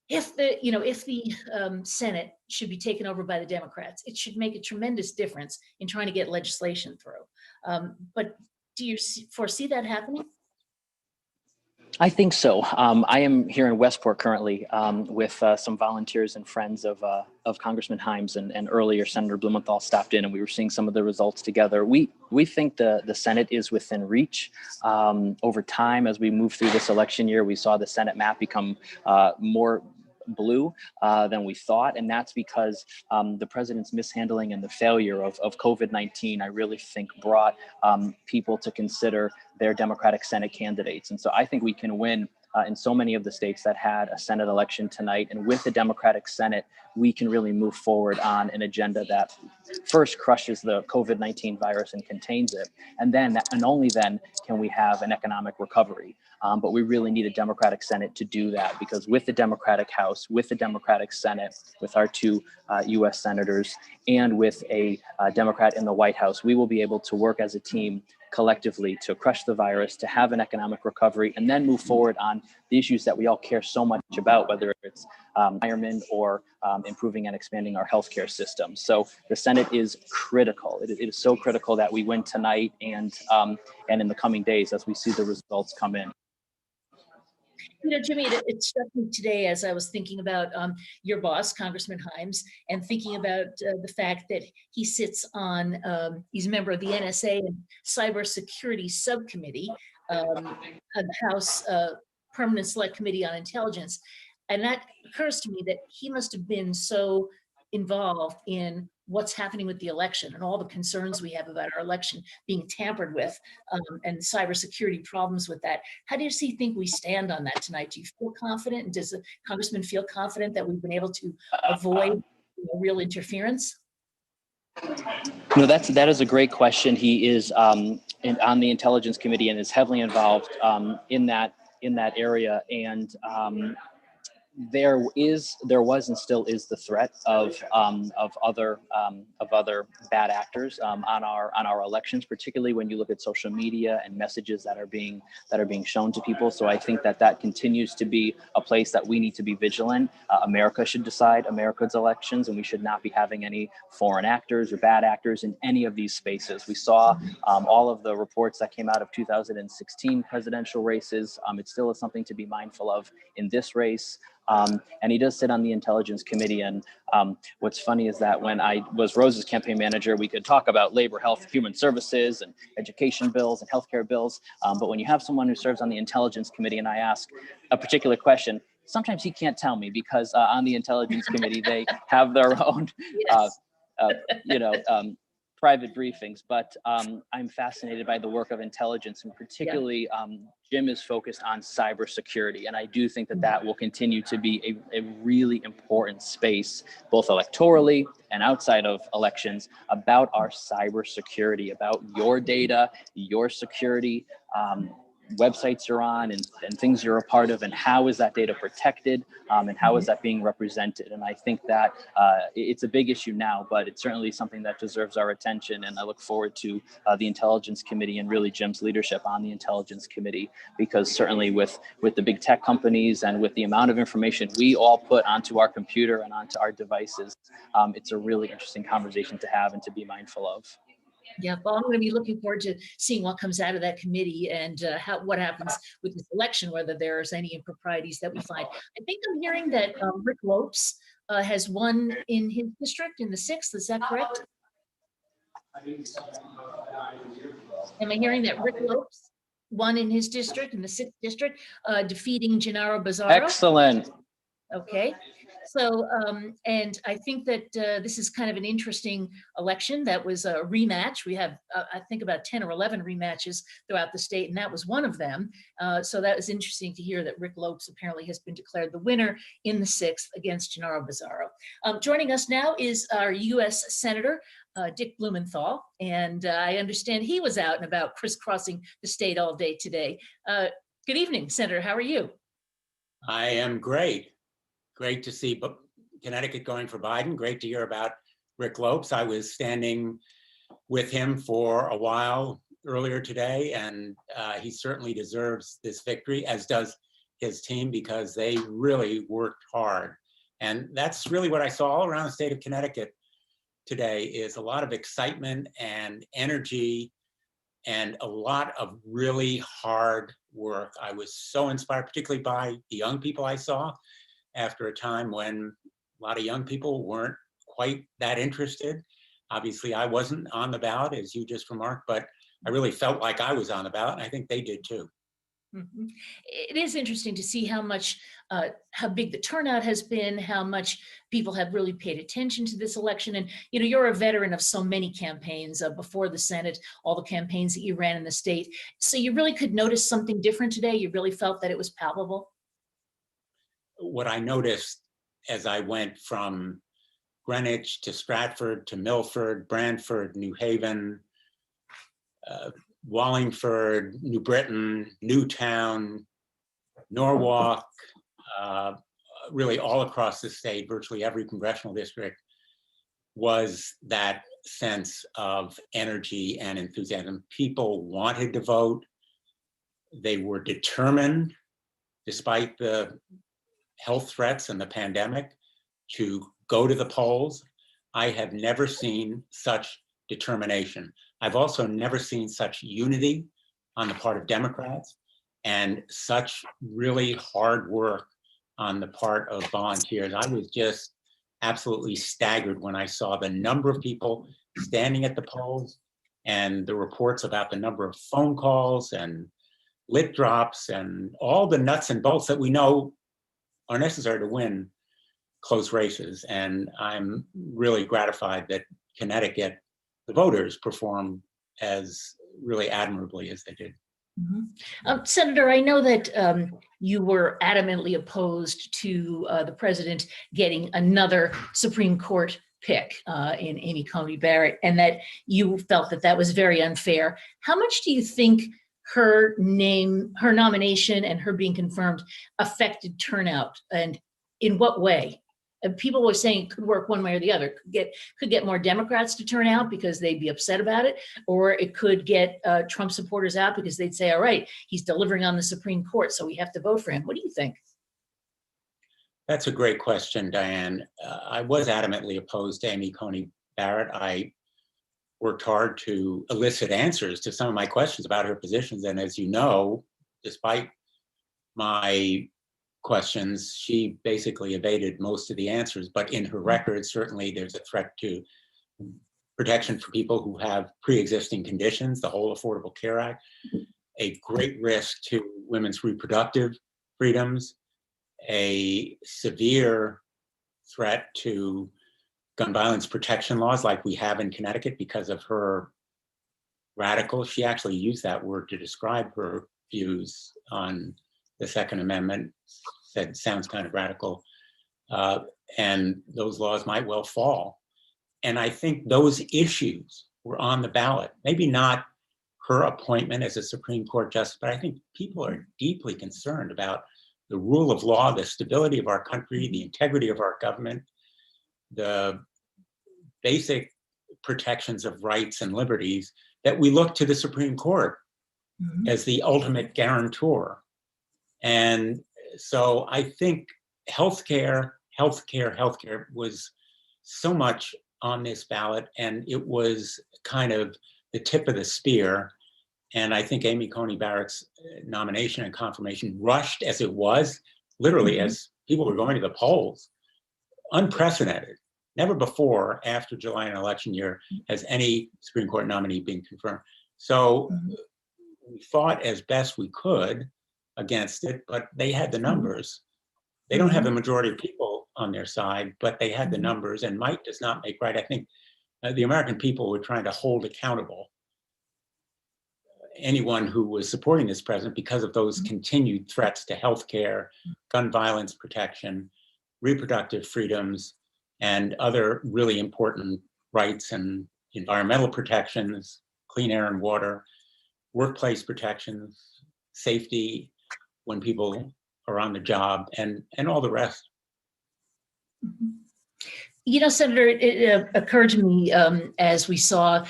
if the Senate should be taken over by the Democrats. It should make a tremendous difference in trying to get legislation through. But do you foresee that happening? I think so. I am here in Westport currently with some volunteers and friends of Congressman Himes, and earlier Senator Blumenthal stopped in, and we were seeing some of the results together. We think the Senate is within reach. Over time, as we move through this election year, we saw the Senate map become more blue than we thought. And that's because the president's mishandling and the failure of COVID-19, I really think, brought people to consider their Democratic Senate candidates. And so I think we can win in so many of the states that had a Senate election tonight. And with the Democratic Senate, we can really move forward on an agenda that first crushes the COVID-19 virus and contains it. And only then can we have an economic recovery. But we really need a Democratic Senate to do that, because with the Democratic House, with the Democratic Senate, with our two U.S. senators, and with a Democrat in the White House, we will be able to work as a team collectively to crush the virus, to have an economic recovery, and then move forward on the issues that we all care so much about, whether it's environment or improving and expanding our healthcare system. So the Senate is critical. It is so critical that we win tonight and in the coming days as we see the results come in. Jimmy, it struck me today as I was thinking about your boss, Congressman Himes, and thinking about the fact that he sits on, he's a member of the NSA and Cybersecurity Subcommittee, of the House Permanent Select Committee on Intelligence. And that occurs to me that he must have been so involved in what's happening with the election and all the concerns we have about our election being tampered with, and cybersecurity problems with that. How do you think we stand on that tonight? Do you feel confident? And does the congressman feel confident that we've been able to avoid real interference? No, that is a great question. He is on the Intelligence Committee and is heavily involved in that area. And there was and still is the threat of other bad actors on our elections, particularly when you look at social media and messages that are being shown to people. So I think that continues to be a place that we need to be vigilant. America should decide America's elections, and we should not be having any foreign actors or bad actors in any of these spaces. We saw all of the reports that came out of 2016 presidential races. It still is something to be mindful of in this race. And he does sit on the Intelligence Committee. And what's funny is that when I was Rose's campaign manager, we could talk about labor, health, human services, and education bills and healthcare bills. But when you have someone who serves on the Intelligence Committee and I ask a particular question, sometimes he can't tell me because on the Intelligence Committee, they have their own, private briefings. But I'm fascinated by the work of intelligence, and particularly Jim is focused on cybersecurity. And I do think that will continue to be a really important space, both electorally and outside of elections, about our cybersecurity, about your data, your security, websites you're on and things you're a part of, and how is that data protected, and how is that being represented. And I think that it's a big issue now, but it's certainly something that deserves our attention. And I look forward to the Intelligence Committee and really Jim's leadership on the Intelligence Committee, because certainly with the big tech companies and with the amount of information we all put onto our computer and onto our devices, it's a really interesting conversation to have and to be mindful of. Yeah, well, I'm going to be looking forward to seeing what comes out of that committee and what happens with this election, whether there's any improprieties that we find. I think I'm hearing that Rick Lopes has won in his district in the 6th. Is that correct? Am I hearing that Rick Lopes won in his district, in the 6th district, defeating Gennaro Bizzarro? Excellent. Okay. So, and I think that this is kind of an interesting election. That was a rematch. We have, I think, about 10 or 11 rematches throughout the state, and that was one of them. So that was interesting to hear that Rick Lopes apparently has been declared the winner in the 6th against Gennaro Bizzarro. Joining us now is our U.S. Senator, Dick Blumenthal, and I understand he was out and about crisscrossing the state all day today. Good evening, Senator. How are you? I am great. Great to see Connecticut going for Biden. Great to hear about Rick Lopes. I was standing with him for a while earlier today, and he certainly deserves this victory, as does his team, because they really worked hard. And that's really what I saw all around the state of Connecticut today, is a lot of excitement and energy and a lot of really hard work. I was so inspired, particularly by the young people I saw, after a time when a lot of young people weren't quite that interested. Obviously, I wasn't on the ballot, as you just remarked, but I really felt like I was on the ballot, and I think they did too. Mm-hmm. It is interesting to see how big the turnout has been, how much people have really paid attention to this election. And, you're a veteran of so many campaigns before the Senate, all the campaigns that you ran in the state. So you really could notice something different today? You really felt that it was palpable? What I noticed as I went from Greenwich to Stratford to Milford, Brantford, New Haven, Wallingford, New Britain, Newtown, Norwalk, really all across the state, virtually every congressional district, was that sense of energy and enthusiasm. People wanted to vote. They were determined, despite the health threats and the pandemic, to go to the polls. I have never seen such determination. I've also never seen such unity on the part of Democrats. and such really hard work on the part of volunteers. I was just absolutely staggered when I saw the number of people standing at the polls and the reports about the number of phone calls and lit drops and all the nuts and bolts that we know are necessary to win close races. And I'm really gratified that Connecticut, the voters, performed as really admirably as they did. Senator, I know that you were adamantly opposed to the president getting another Supreme Court pick in Amy Coney Barrett, and that you felt that that was very unfair. How much do you think her nomination and her being confirmed affected turnout, and in what way? People were saying it could work one way or the other. Could get more Democrats to turn out because they'd be upset about it, or it could get Trump supporters out because they'd say, all right, he's delivering on the Supreme Court, so we have to vote for him. What do you think? That's a great question, Diane. I was adamantly opposed to Amy Coney Barrett. I worked hard to elicit answers to some of my questions about her positions. And as you know, despite my questions, she basically evaded most of the answers. But in her record, certainly there's a threat to protection for people who have pre-existing conditions, the whole Affordable Care Act, a great risk to women's reproductive freedoms, a severe threat to gun violence protection laws like we have in Connecticut because of her radical, she actually used that word to describe her views on the Second Amendment, said sounds kind of radical, and those laws might well fall. And I think those issues were on the ballot, maybe not her appointment as a Supreme Court justice, but I think people are deeply concerned about the rule of law, the stability of our country, the integrity of our government, the basic protections of rights and liberties, that we look to the Supreme Court as the ultimate guarantor. And so I think healthcare was so much on this ballot, and it was kind of the tip of the spear. And I think Amy Coney Barrett's nomination and confirmation, rushed as it was, literally as people were going to the polls, unprecedented. Never before, after July and election year, has any Supreme Court nominee been confirmed. So we fought as best we could against it, but they had the numbers. They don't have the majority of people on their side, but they had the numbers, and might does not make right. I think the American people were trying to hold accountable anyone who was supporting this president because of those continued threats to healthcare, gun violence protection, reproductive freedoms, and other really important rights and environmental protections, clean air and water, workplace protections, safety when people are on the job, and all the rest. You know, Senator, it occurred to me as we saw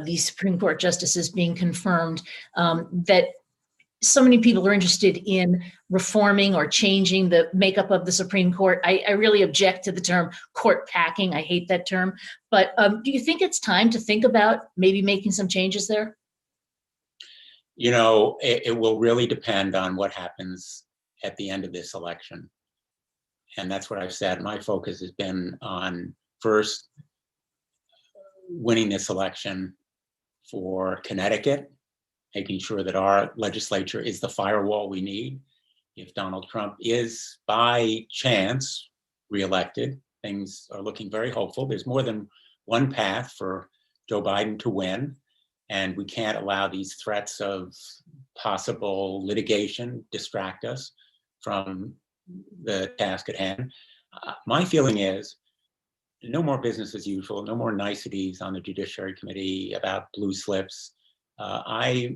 these Supreme Court justices being confirmed that so many people are interested in reforming or changing the makeup of the Supreme Court. I really object to the term court packing. I hate that term. But do you think it's time to think about maybe making some changes there? You know, it will really depend on what happens at the end of this election. And that's what I've said. My focus has been on, first, winning this election for Connecticut, making sure that our legislature is the firewall we need. If Donald Trump is by chance reelected, things are looking very hopeful. There's more than one path for Joe Biden to win, and we can't allow these threats of possible litigation distract us from the task at hand. My feeling is no more business as usual, no more niceties on the Judiciary Committee about blue slips. I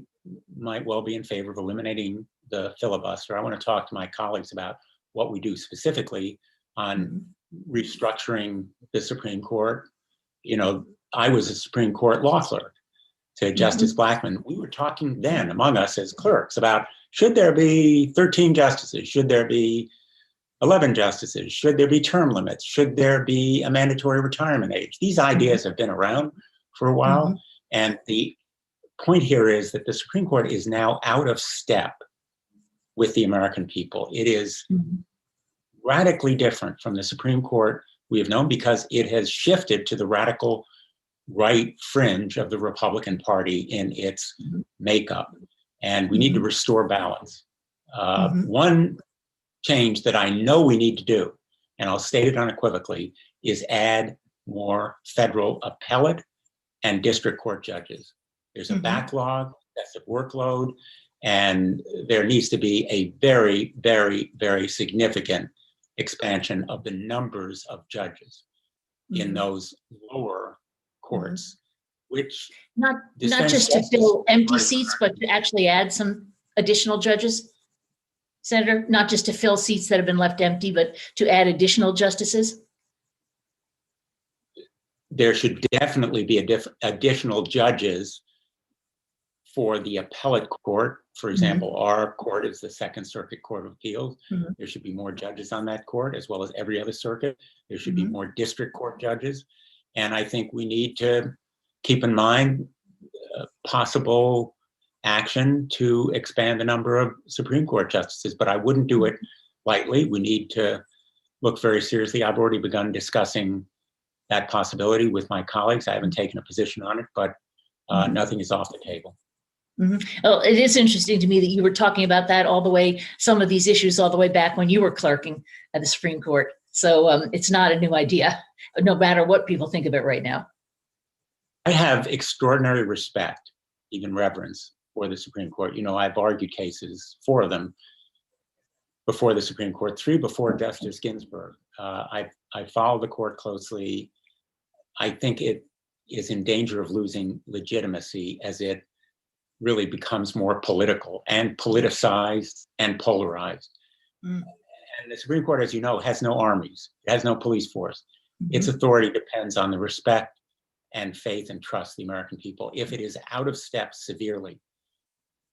might well be in favor of eliminating the filibuster. I want to talk to my colleagues about what we do specifically on restructuring the Supreme Court. You know, I was a Supreme Court law clerk to Justice Blackmun. We were talking then among us as clerks about, should there be 13 justices? Should there be 11 justices? Should there be term limits? Should there be a mandatory retirement age? These ideas have been around for a while. And the point here is that the Supreme Court is now out of step with the American people. It is Mhm. radically different from the Supreme Court we have known because it has shifted to the radical right fringe of the Republican Party in its makeup. And we need to restore balance. One change that I know we need to do, and I'll state it unequivocally, is add more federal appellate and district court judges. There's a backlog, that's a workload, and there needs to be a very, very, very significant expansion of the numbers of judges in those lower courts, which Not dispense just to justice fill empty right. seats, but to actually add some additional judges? Senator, not just to fill seats that have been left empty, but to add additional justices? There should definitely be additional judges for the appellate court. For example, our court is the Second Circuit Court of Appeals. There should be more judges on that court, as well as every other circuit. There should be more district court judges. And I think we need to keep in mind possible action to expand the number of Supreme Court justices, but I wouldn't do it lightly. We need to look very seriously. I've already begun discussing that possibility with my colleagues. I haven't taken a position on it, but nothing is off the table. Oh, it is interesting to me that you were talking about that all the way, some of these issues all the way back when you were clerking at the Supreme Court. So it's not a new idea, no matter what people think of it right now. I have extraordinary respect, even reverence, for the Supreme Court. You know, I've argued cases, 4 of them, before the Supreme Court, 3 before Justice Ginsburg. I follow the court closely. I think it is in danger of losing legitimacy as it really becomes more political and politicized and polarized. And the Supreme Court, as you know, has no armies. It has no police force. Its authority depends on the respect and faith and trust of the American people. If it is out of step severely,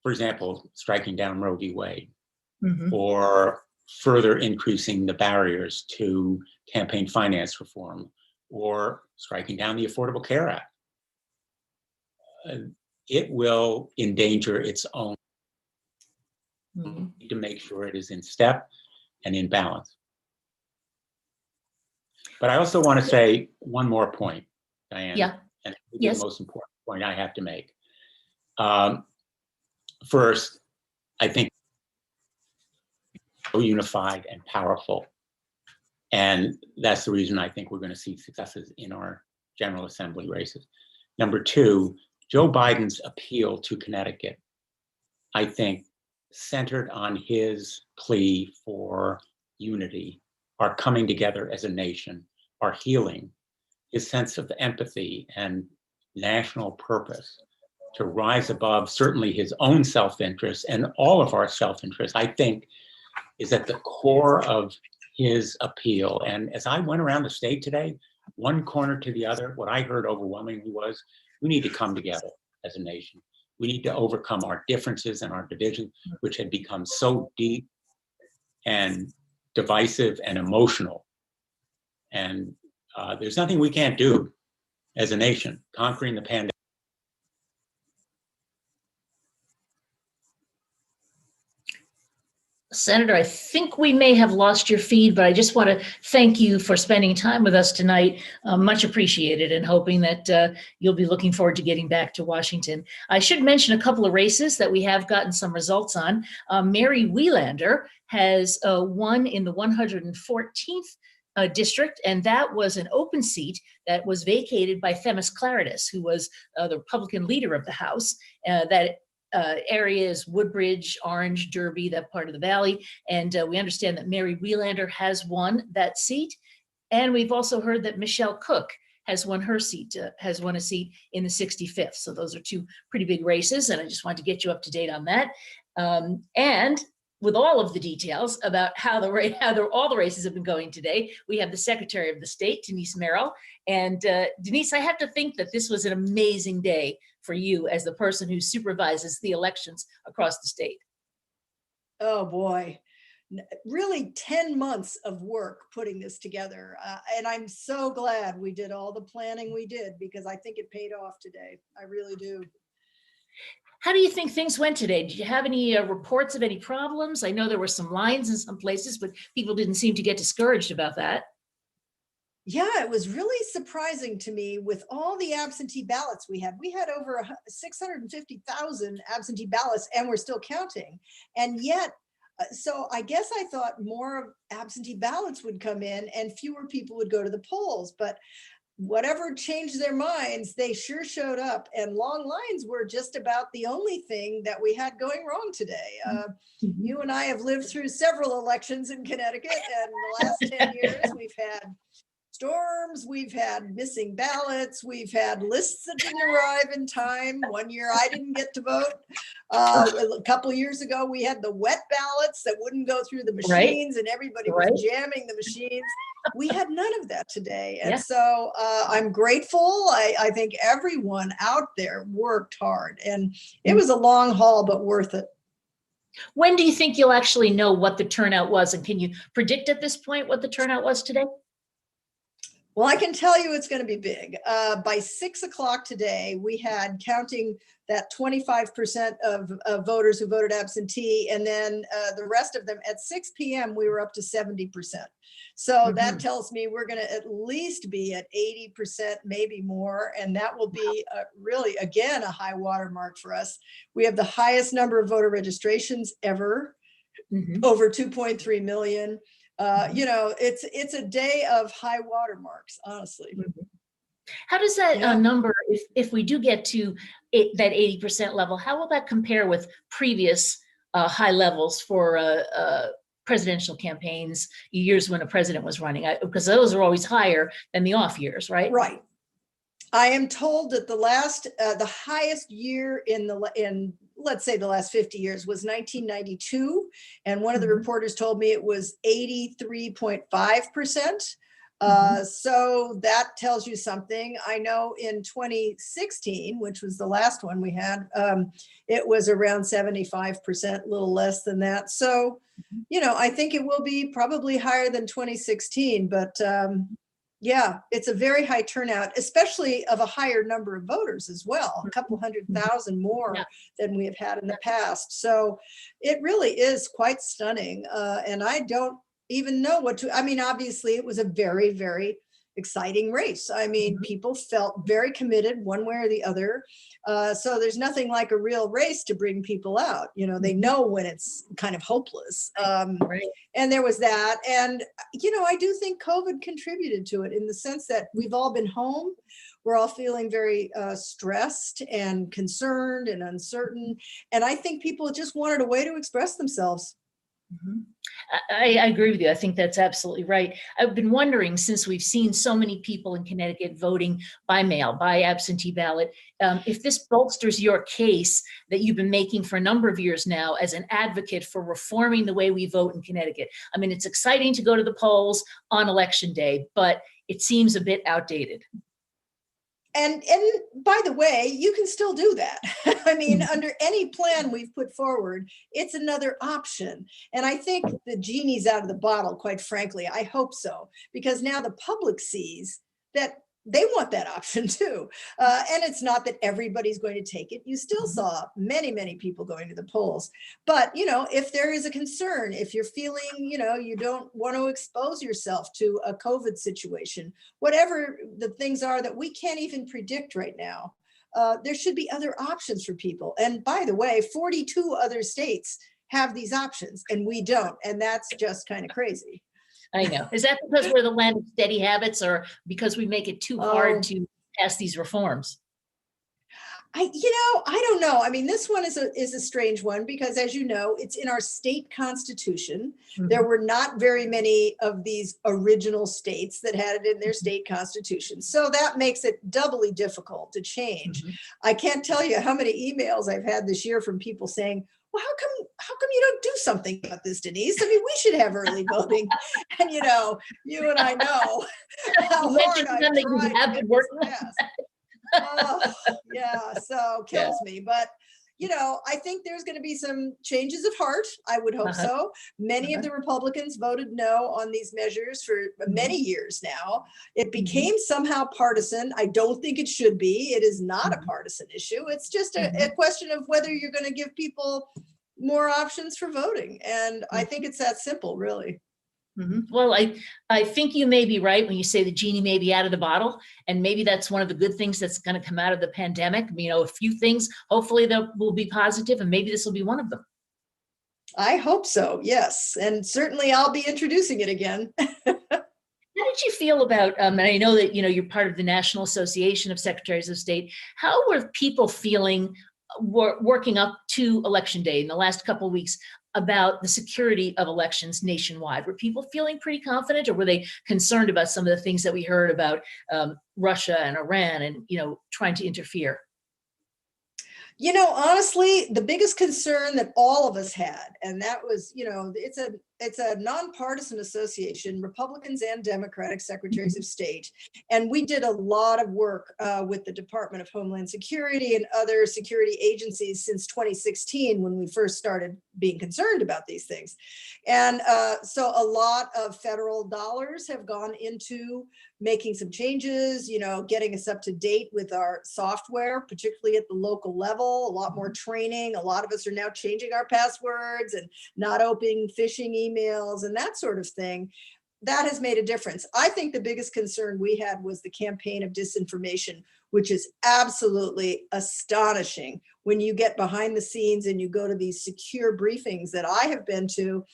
for example, striking down Roe v. Wade, or further increasing the barriers to campaign finance reform, or striking down the Affordable Care Act, it will endanger its own to make sure it is in step and in balance. But I also want to say one more point, Diane. Yeah. And it's Yes. the most important point I have to make. First, I think so unified and powerful. And that's the reason I think we're going to see successes in our General Assembly races. Number 2, Joe Biden's appeal to Connecticut, I think, centered on his plea for unity, our coming together as a nation, our healing, his sense of empathy and national purpose to rise above certainly his own self-interest and all of our self-interest, I think, is at the core of his appeal. And as I went around the state today, one corner to the other, what I heard overwhelmingly was, we need to come together as a nation. We need to overcome our differences and our division, which had become so deep and divisive and emotional. And there's nothing we can't do as a nation. Conquering the pandemic. Senator, I think we may have lost your feed, but I just want to thank you for spending time with us tonight. Much appreciated, and hoping that you'll be looking forward to getting back to Washington. I should mention a couple of races that we have gotten some results on. Mary Wielander has won in the 114th district, and that was an open seat that was vacated by Themis Claridis, who was the Republican leader of the House. That area is Woodbridge, Orange, Derby, that part of the valley. And we understand that Mary Wielander has won that seat. And we've also heard that Michelle Cook has won her seat, has won a seat in the 65th. So those are 2 pretty big races. And I just wanted to get you up to date on that. And with all of the details about how all the races have been going today, we have the Secretary of the State, Denise Merrill. And Denise, I have to think that this was an amazing day for you as the person who supervises the elections across the state. Oh boy, really 10 months of work putting this together. And I'm so glad we did all the planning we did, because I think it paid off today. I really do. How do you think things went today? Did you have any reports of any problems? I know there were some lines in some places, but people didn't seem to get discouraged about that. Yeah, it was really surprising to me with all the absentee ballots we had. We had over 650,000 absentee ballots, and we're still counting. And yet, so I guess I thought more of absentee ballots would come in and fewer people would go to the polls. But whatever changed their minds, they sure showed up, and long lines were just about the only thing that we had going wrong today. You and I have lived through several elections in Connecticut, and the last 10 years we've had storms, we've had missing ballots, we've had lists that didn't arrive in time. One year I didn't get to vote. A couple of years ago, we had the wet ballots that wouldn't go through the machines, and everybody was jamming the machines. We had none of that today. And so I'm grateful. I think everyone out there worked hard, and it was a long haul, but worth it. When do you think you'll actually know what the turnout was? And can you predict at this point what the turnout was today? Well, I can tell you it's going to be big. By 6 o'clock today, we had counting that 25% of voters who voted absentee, and then the rest of them at 6 p.m. we were up to 70%. So that tells me we're going to at least be at 80%, maybe more, and that will be really, again, a high water mark for us. We have the highest number of voter registrations ever, over 2.3 million. You know, it's a day of high water marks, honestly. How does that number, if we do get to that 80% level, how will that compare with previous high levels for presidential campaigns, years when a president was running? Because those are always higher than the off years, right? Right. I am told that the highest year in let's say the last 50 years was 1992. And one of the reporters told me it was 83.5%. So that tells you something. I know in 2016, which was the last one we had, it was around 75%, a little less than that. So, you know, I think it will be probably higher than 2016, but yeah, it's a very high turnout, especially of a higher number of voters as well, a couple 100,000 more than we have had in the past. So it really is quite stunning. And I don't even know what to, I mean, obviously it was a very, very exciting race. I mean, people felt very committed one way or the other. So there's nothing like a real race to bring people out. You know, they know when it's kind of hopeless. And there was that. And, you know, I do think COVID contributed to it in the sense that we've all been home. We're all feeling very stressed and concerned and uncertain. And I think people just wanted a way to express themselves. I agree with you. I think that's absolutely right. I've been wondering, since we've seen so many people in Connecticut voting by mail, by absentee ballot, if this bolsters your case that you've been making for a number of years now as an advocate for reforming the way we vote in Connecticut. I mean, it's exciting to go to the polls on election day, but it seems a bit outdated. And by the way, you can still do that. I mean, under any plan we've put forward, it's another option. And I think the genie's out of the bottle, quite frankly. I hope so, because now the public sees that they want that option too. And it's not that everybody's going to take it. You still saw many, many people going to the polls. But, you know, if there is a concern, if you're feeling, you know, you don't want to expose yourself to a COVID situation, whatever the things are that we can't even predict right now, there should be other options for people. And by the way, 42 other states have these options and we don't. And that's just kind of crazy. I know. Is that because we're the land of steady habits, or because we make it too hard to pass these reforms? I don't know. I mean, this one is a strange one because, as you know, it's in our state constitution. There were not very many of these original states that had it in their state constitution. So that makes it doubly difficult to change. I can't tell you how many emails I've had this year from people saying, well, how come you don't do something about this, Denise? I mean, we should have early voting. And, you know, you and I know how hard I've tried to get this passed. Yeah, so kills me. But, you know, I think there's going to be some changes of heart. I would hope Uh-huh. so. Many of Uh-huh. the Republicans voted no on these measures for many years now. It Mhm. became somehow partisan. I don't think it should be. It is not a Mhm. partisan issue. It's just a Mhm. question of whether you're going to give people more options for voting. And I think it's that simple, really. Mhm. Well, I think you may be right when you say the genie may be out of the bottle, and maybe that's one of the good things that's going to come out of the pandemic. You know, a few things, hopefully that will be positive, and maybe this will be one of them. I hope so, yes. And certainly I'll be introducing it again. How did you feel about, and I know that, you know, you're part of the National Association of Secretaries of State. How were people feeling working up to Election Day in the last couple of weeks about the security of elections nationwide? Were people feeling pretty confident, or were they concerned about some of the things that we heard about Russia and Iran and, you know, trying to interfere? You know, honestly, the biggest concern that all of us had, and that was, you know, it's a nonpartisan association, Republicans and Democratic secretaries of state, and we did a lot of work with the Department of Homeland Security and other security agencies since 2016 when we first started being concerned about these things. And so a lot of federal dollars have gone into making some changes, you know, getting us up to date with our software, particularly at the local level, a lot more training. A lot of us are now changing our passwords and not opening phishing emails and that sort of thing. That has made a difference. I think the biggest concern we had was the campaign of disinformation, which is absolutely astonishing when you get behind the scenes and you go to these secure briefings that I have been to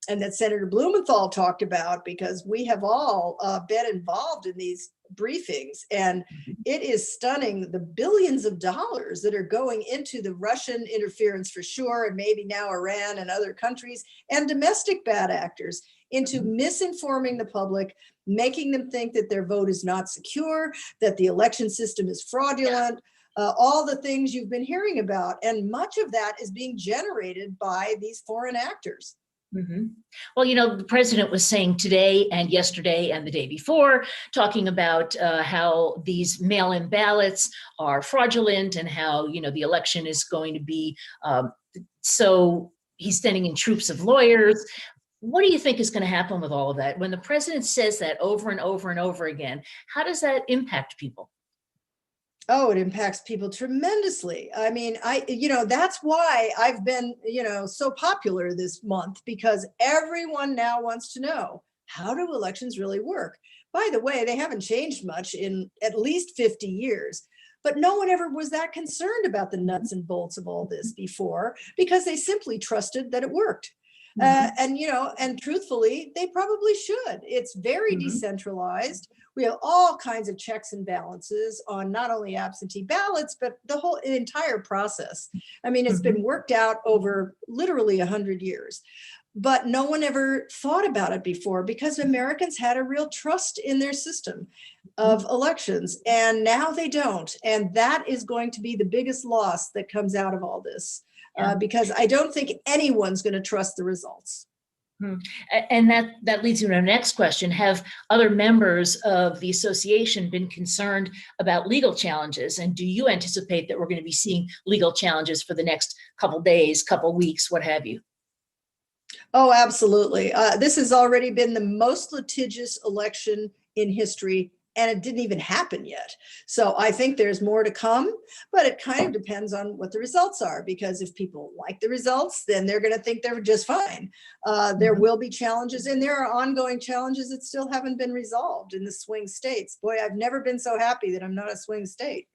and that Senator Blumenthal talked about, because we have all been involved in these briefings. And it is stunning the billions of dollars that are going into the Russian interference for sure, and maybe now Iran and other countries, and domestic bad actors into misinforming the public, making them think that their vote is not secure, that the election system is fraudulent, all the things you've been hearing about. And much of that is being generated by these foreign actors. Mhm. Well, you know, the president was saying today and yesterday and the day before, talking about how these mail-in ballots are fraudulent and how, you know, the election is going to be, so he's sending in troops of lawyers. What do you think is going to happen with all of that? When the president says that over and over and over again, how does that impact people? Oh, it impacts people tremendously. I mean, you know, that's why I've been, you know, so popular this month, because everyone now wants to know, how do elections really work? By the way, they haven't changed much in at least 50 years, but no one ever was that concerned about the nuts and bolts of all this before, because they simply trusted that it worked. And, you know, and truthfully, they probably should. It's very decentralized. We have all kinds of checks and balances on not only absentee ballots, but the whole entire process. I mean, it's been worked out over literally 100 years, but no one ever thought about it before, because Americans had a real trust in their system of elections, and now they don't. And that is going to be the biggest loss that comes out of all this. Because I don't think anyone's going to trust the results. And that leads to our next question. Have other members of the association been concerned about legal challenges? And do you anticipate that we're going to be seeing legal challenges for the next couple days, couple weeks, what have you? Oh, absolutely. This has already been the most litigious election in history, and it didn't even happen yet. So I think there's more to come, but it kind of depends on what the results are, because if people like the results, then they're going to think they're just fine. There will be challenges, and there are ongoing challenges that still haven't been resolved in the swing states. Boy, I've never been so happy that I'm not a swing state.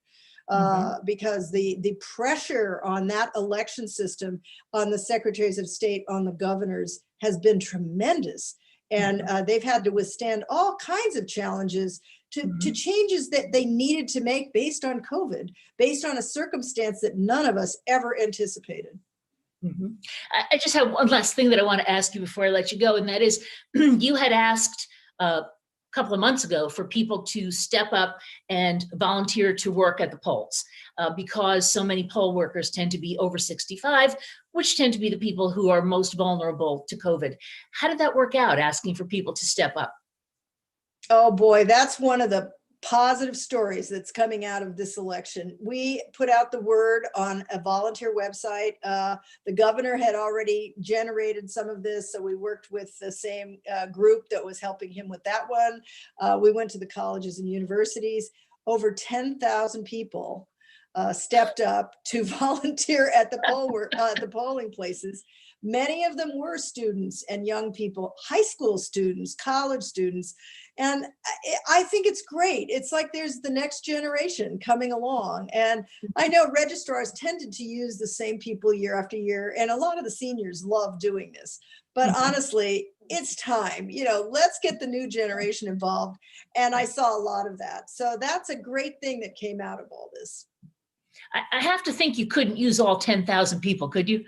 Because the pressure on that election system, on the secretaries of state, on the governors, has been tremendous. And they've had to withstand all kinds of challenges to changes that they needed to make based on COVID, based on a circumstance that none of us ever anticipated. I just have one last thing that I want to ask you before I let you go, and that is, you had asked a couple of months ago for people to step up and volunteer to work at the polls, because so many poll workers tend to be over 65, which tend to be the people who are most vulnerable to COVID. How did that work out, asking for people to step up? Oh boy, that's one of the positive stories that's coming out of this election. We put out the word on a volunteer website. The governor had already generated some of this, so we worked with the same group that was helping him with that one. We went to the colleges and universities. Over 10,000 people stepped up to volunteer at the polling places. Many of them were students and young people, high school students, college students. And I think it's great. It's like there's the next generation coming along. And I know registrars tended to use the same people year after year. And a lot of the seniors love doing this. But honestly, it's time, let's get the new generation involved. And I saw a lot of that. So that's a great thing that came out of all this. I have to think you couldn't use all 10,000 people, could you?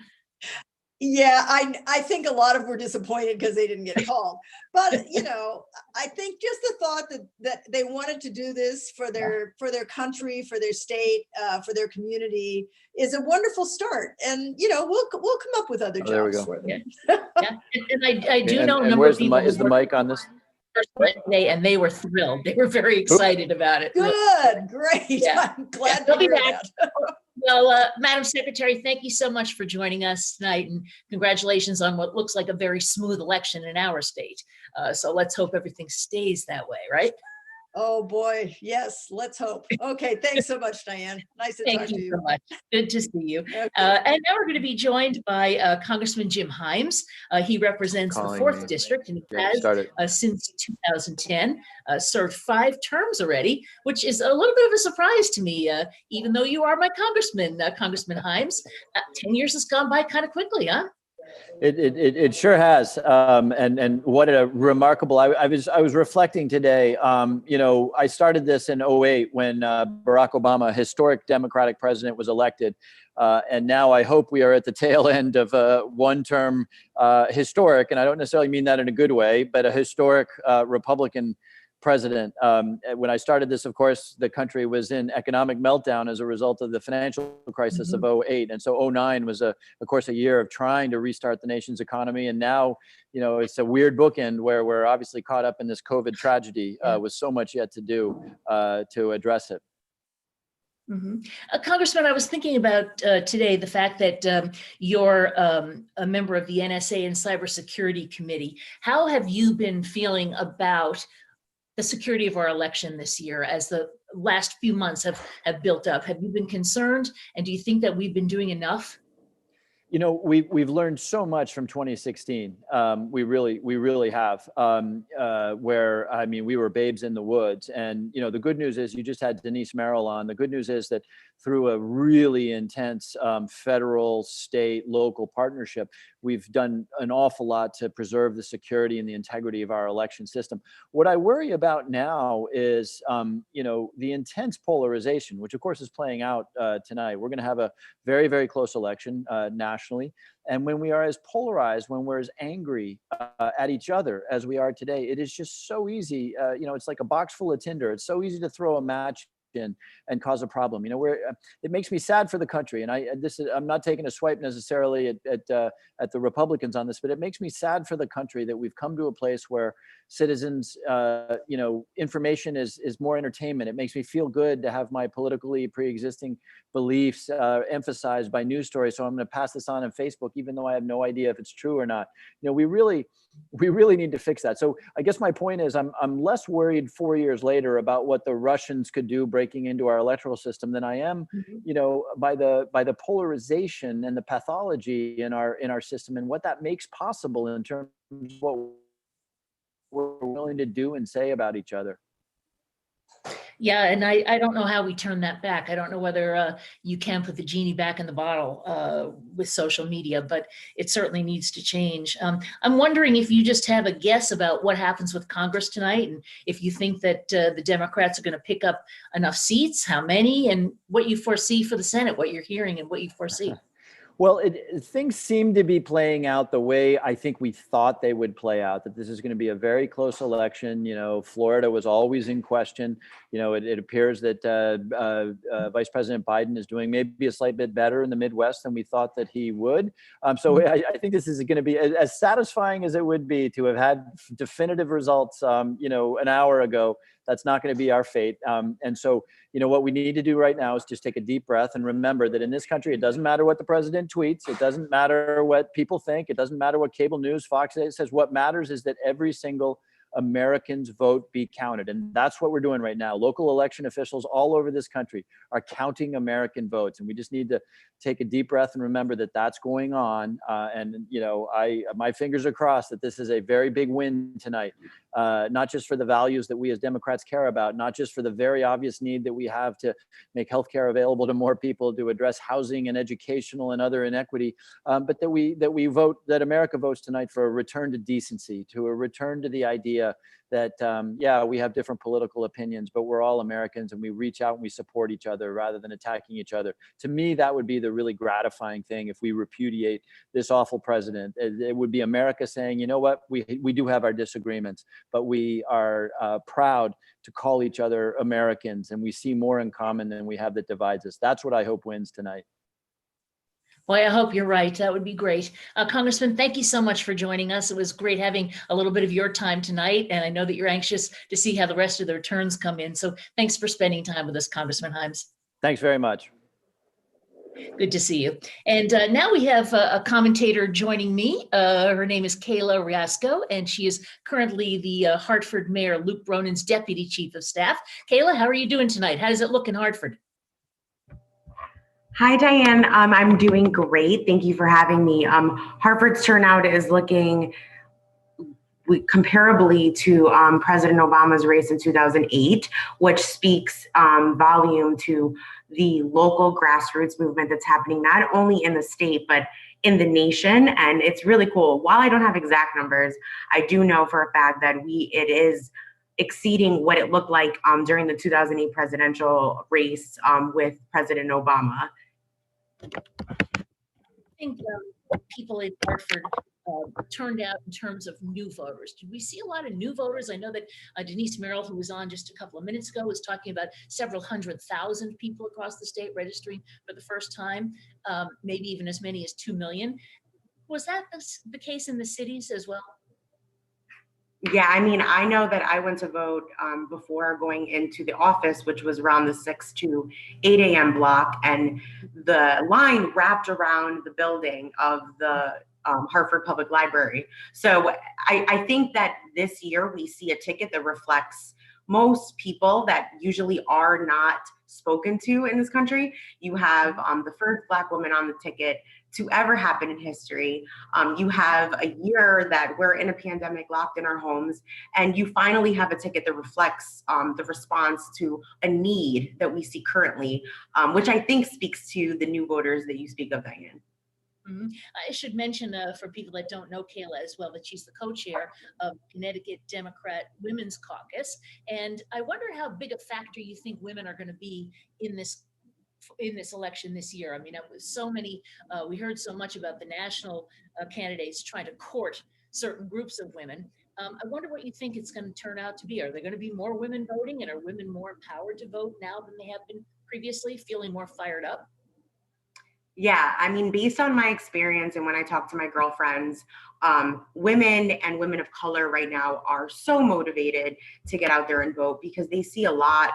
Yeah, I think a lot of were disappointed because they didn't get called. But I think just the thought that they wanted to do this for their country, for their state, for their community is a wonderful start. And we'll come up with other there we jobs go. for them. Yeah. And I do know a And number where's of the people mic? Is the mic on this? first Wednesday, and they were thrilled. They were very excited about it. Good, great. Yeah. I'm glad They'll to be hear back. that. Well, Madam Secretary, thank you so much for joining us tonight, and congratulations on what looks like a very smooth election in our state. So let's hope everything stays that way, right? Oh, boy. Yes, let's hope. Okay, thanks so much, Diane. Nice to talk Thank to you you. so much. Good to see you. Okay. And now we're going to be joined by Congressman Jim Himes. He represents the Calling 4th me. District, and he Yeah, has start it. since 2010 served 5 terms already, which is a little bit of a surprise to me, even though you are my congressman, Congressman Himes. 10 years has gone by kind of quickly, huh? It sure has, and what a remarkable. I was reflecting today. I started this in 2008 when Barack Obama, a historic Democratic president, was elected, and now I hope we are at the tail end of a one-term historic, and I don't necessarily mean that in a good way, but a historic Republican president. When I started this, of course, the country was in economic meltdown as a result of the financial crisis of 2008. And so 2009 was, of course, a year of trying to restart the nation's economy. And now, it's a weird bookend where we're obviously caught up in this COVID tragedy with so much yet to do to address it. Congressman, I was thinking about today the fact that you're a member of the NSA and Cybersecurity Committee. How have you been feeling about the security of our election this year as the last few months have built up? Have you been concerned? And do you think that we've been doing enough? We've learned so much from 2016. We really have. Where we were babes in the woods, and the good news is you just had Denise Merrill on. The good news is that through a really intense federal, state, local partnership, we've done an awful lot to preserve the security and the integrity of our election system. What I worry about now is, the intense polarization, which of course is playing out tonight. We're going to have a very, very close election nationally. And when we are as polarized, when we're as angry at each other as we are today, it is just so easy. It's like a box full of tinder. It's so easy to throw a match in and cause a problem. It makes me sad for the country. And I'm not taking a swipe necessarily at the Republicans on this, but it makes me sad for the country that we've come to a place where citizens, information is more entertainment. It makes me feel good to have my politically pre-existing beliefs emphasized by news stories. So I'm going to pass this on Facebook, even though I have no idea if it's true or not. We really need to fix that. So I guess my point is I'm less worried 4 years later about what the Russians could do breaking into our electoral system than I am, by the polarization and the pathology in our system and what that makes possible in terms of what we're willing to do and say about each other. Yeah, and I don't know how we turn that back. I don't know whether you can put the genie back in the bottle with social media, but it certainly needs to change. I'm wondering if you just have a guess about what happens with Congress tonight, and if you think that the Democrats are going to pick up enough seats, how many, and what you foresee for the Senate, what you're hearing and what you foresee. Well, things seem to be playing out the way I think we thought they would play out, that this is going to be a very close election. Florida was always in question. It appears that Vice President Biden is doing maybe a slight bit better in the Midwest than we thought that he would. So I think this is going to be as satisfying as it would be to have had definitive results, an hour ago. That's not going to be our fate. And so, what we need to do right now is just take a deep breath and remember that in this country, it doesn't matter what the president tweets. It doesn't matter what people think. It doesn't matter what cable news, Fox says. What matters is that every single Americans' vote be counted. And that's what we're doing right now. Local election officials all over this country are counting American votes. And we just need to take a deep breath and remember that that's going on. My fingers are crossed that this is a very big win tonight, not just for the values that we as Democrats care about, not just for the very obvious need that we have to make healthcare available to more people, to address housing and educational and other inequity, but that America votes tonight for a return to decency, to a return to the idea that, we have different political opinions, but we're all Americans and we reach out and we support each other rather than attacking each other. To me, that would be the really gratifying thing if we repudiate this awful president. It would be America saying, you know what, we do have our disagreements, but we are proud to call each other Americans, and we see more in common than we have that divides us. That's what I hope wins tonight. Boy, I hope you're right. That would be great. Congressman, thank you so much for joining us. It was great having a little bit of your time tonight, and I know that you're anxious to see how the rest of the returns come in. So thanks for spending time with us, Congressman Himes. Thanks very much. Good to see you. And now we have a commentator joining me. Her name is Kayla Riasco, and she is currently the Hartford Mayor Luke Bronin's Deputy Chief of Staff. Kayla, how are you doing tonight? How does it look in Hartford? Hi, Diane. I'm doing great. Thank you for having me. Hartford's turnout is looking comparably to President Obama's race in 2008, which speaks volume to the local grassroots movement that's happening not only in the state, but in the nation. And it's really cool. While I don't have exact numbers, I do know for a fact that it is exceeding what it looked like during the 2008 presidential race with President Obama. I think people in Hartford turned out in terms of new voters. Did we see a lot of new voters? I know that Denise Merrill, who was on just a couple of minutes ago, was talking about several 100,000 people across the state registering for the first time, maybe even as many as 2 million. Was that the case in the cities as well? Yeah, I mean, I know that I went to vote before going into the office, which was around the 6 to 8 a.m. block, and the line wrapped around the building of the Hartford Public Library. So I think that this year we see a ticket that reflects most people that usually are not spoken to in this country. You have the first Black woman on the ticket to ever happen in history. You have a year that we're in a pandemic, locked in our homes, and you finally have a ticket that reflects the response to a need that we see currently, which I think speaks to the new voters that you speak of, Diane. Mm-hmm. I should mention for people that don't know Kayla as well, that she's the co-chair of Connecticut Democrat Women's Caucus. And I wonder how big a factor you think women are going to be in this election this year. I mean, we heard so much about the national candidates trying to court certain groups of women. I wonder what you think it's going to turn out to be. Are there going to be more women voting, and are women more empowered to vote now than they have been previously, feeling more fired up? Yeah, I mean, based on my experience and when I talk to my girlfriends, women and women of color right now are so motivated to get out there and vote because they see a lot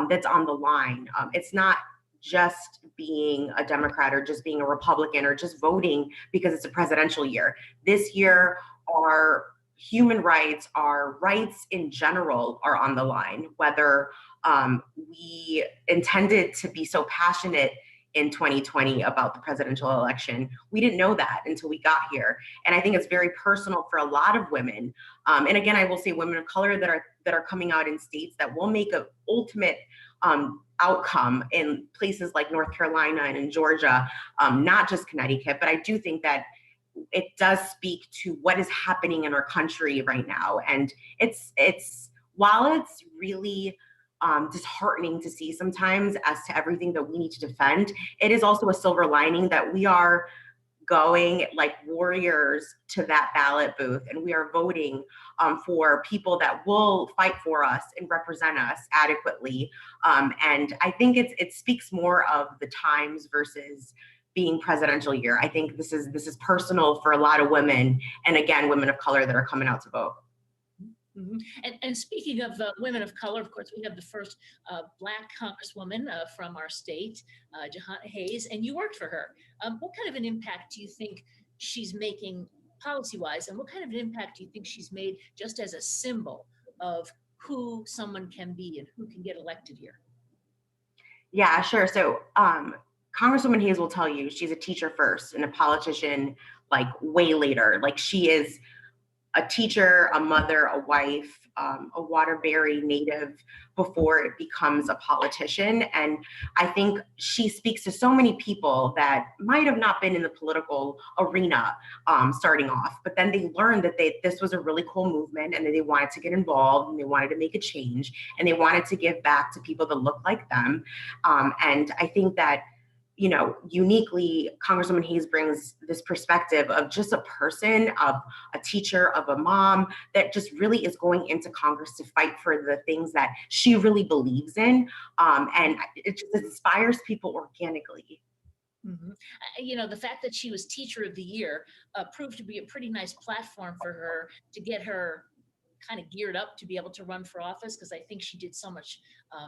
that's on the line. It's not just being a Democrat or just being a Republican or just voting because it's a presidential year. This year, our human rights, our rights in general are on the line, whether we intended to be so passionate in 2020 about the presidential election. We didn't know that until we got here. And I think it's very personal for a lot of women. And again, I will say women of color that are coming out in states that will make an ultimate outcome in places like North Carolina and in Georgia, not just Connecticut, but I do think that it does speak to what is happening in our country right now. And while it's really disheartening to see sometimes as to everything that we need to defend, it is also a silver lining that we are going like warriors to that ballot booth and we are voting for people that will fight for us and represent us adequately. And I think it speaks more of the times versus being presidential year. I think this is personal for a lot of women, and again, women of color that are coming out to vote. And speaking of women of color, of course, we have the first Black Congresswoman from our state, Jehana Hayes, and you worked for her. What kind of an impact do you think she's making policy-wise, and what kind of an impact do you think she's made just as a symbol of who someone can be and who can get elected here? Yeah, sure. So Congresswoman Hayes will tell you she's a teacher first and a politician like way later. Like she is a teacher, a mother, a wife, a Waterbury native before it becomes a politician. And I think she speaks to so many people that might have not been in the political arena starting off, but then they learned that this was a really cool movement and that they wanted to get involved and they wanted to make a change and they wanted to give back to people that look like them. And I think that, you know, uniquely, Congresswoman Hayes brings this perspective of just a person, of a teacher, of a mom that just really is going into Congress to fight for the things that she really believes in. And it just inspires people organically. You know, the fact that she was Teacher of the Year proved to be a pretty nice platform for her to get her kind of geared up to be able to run for office, because I think she did so much,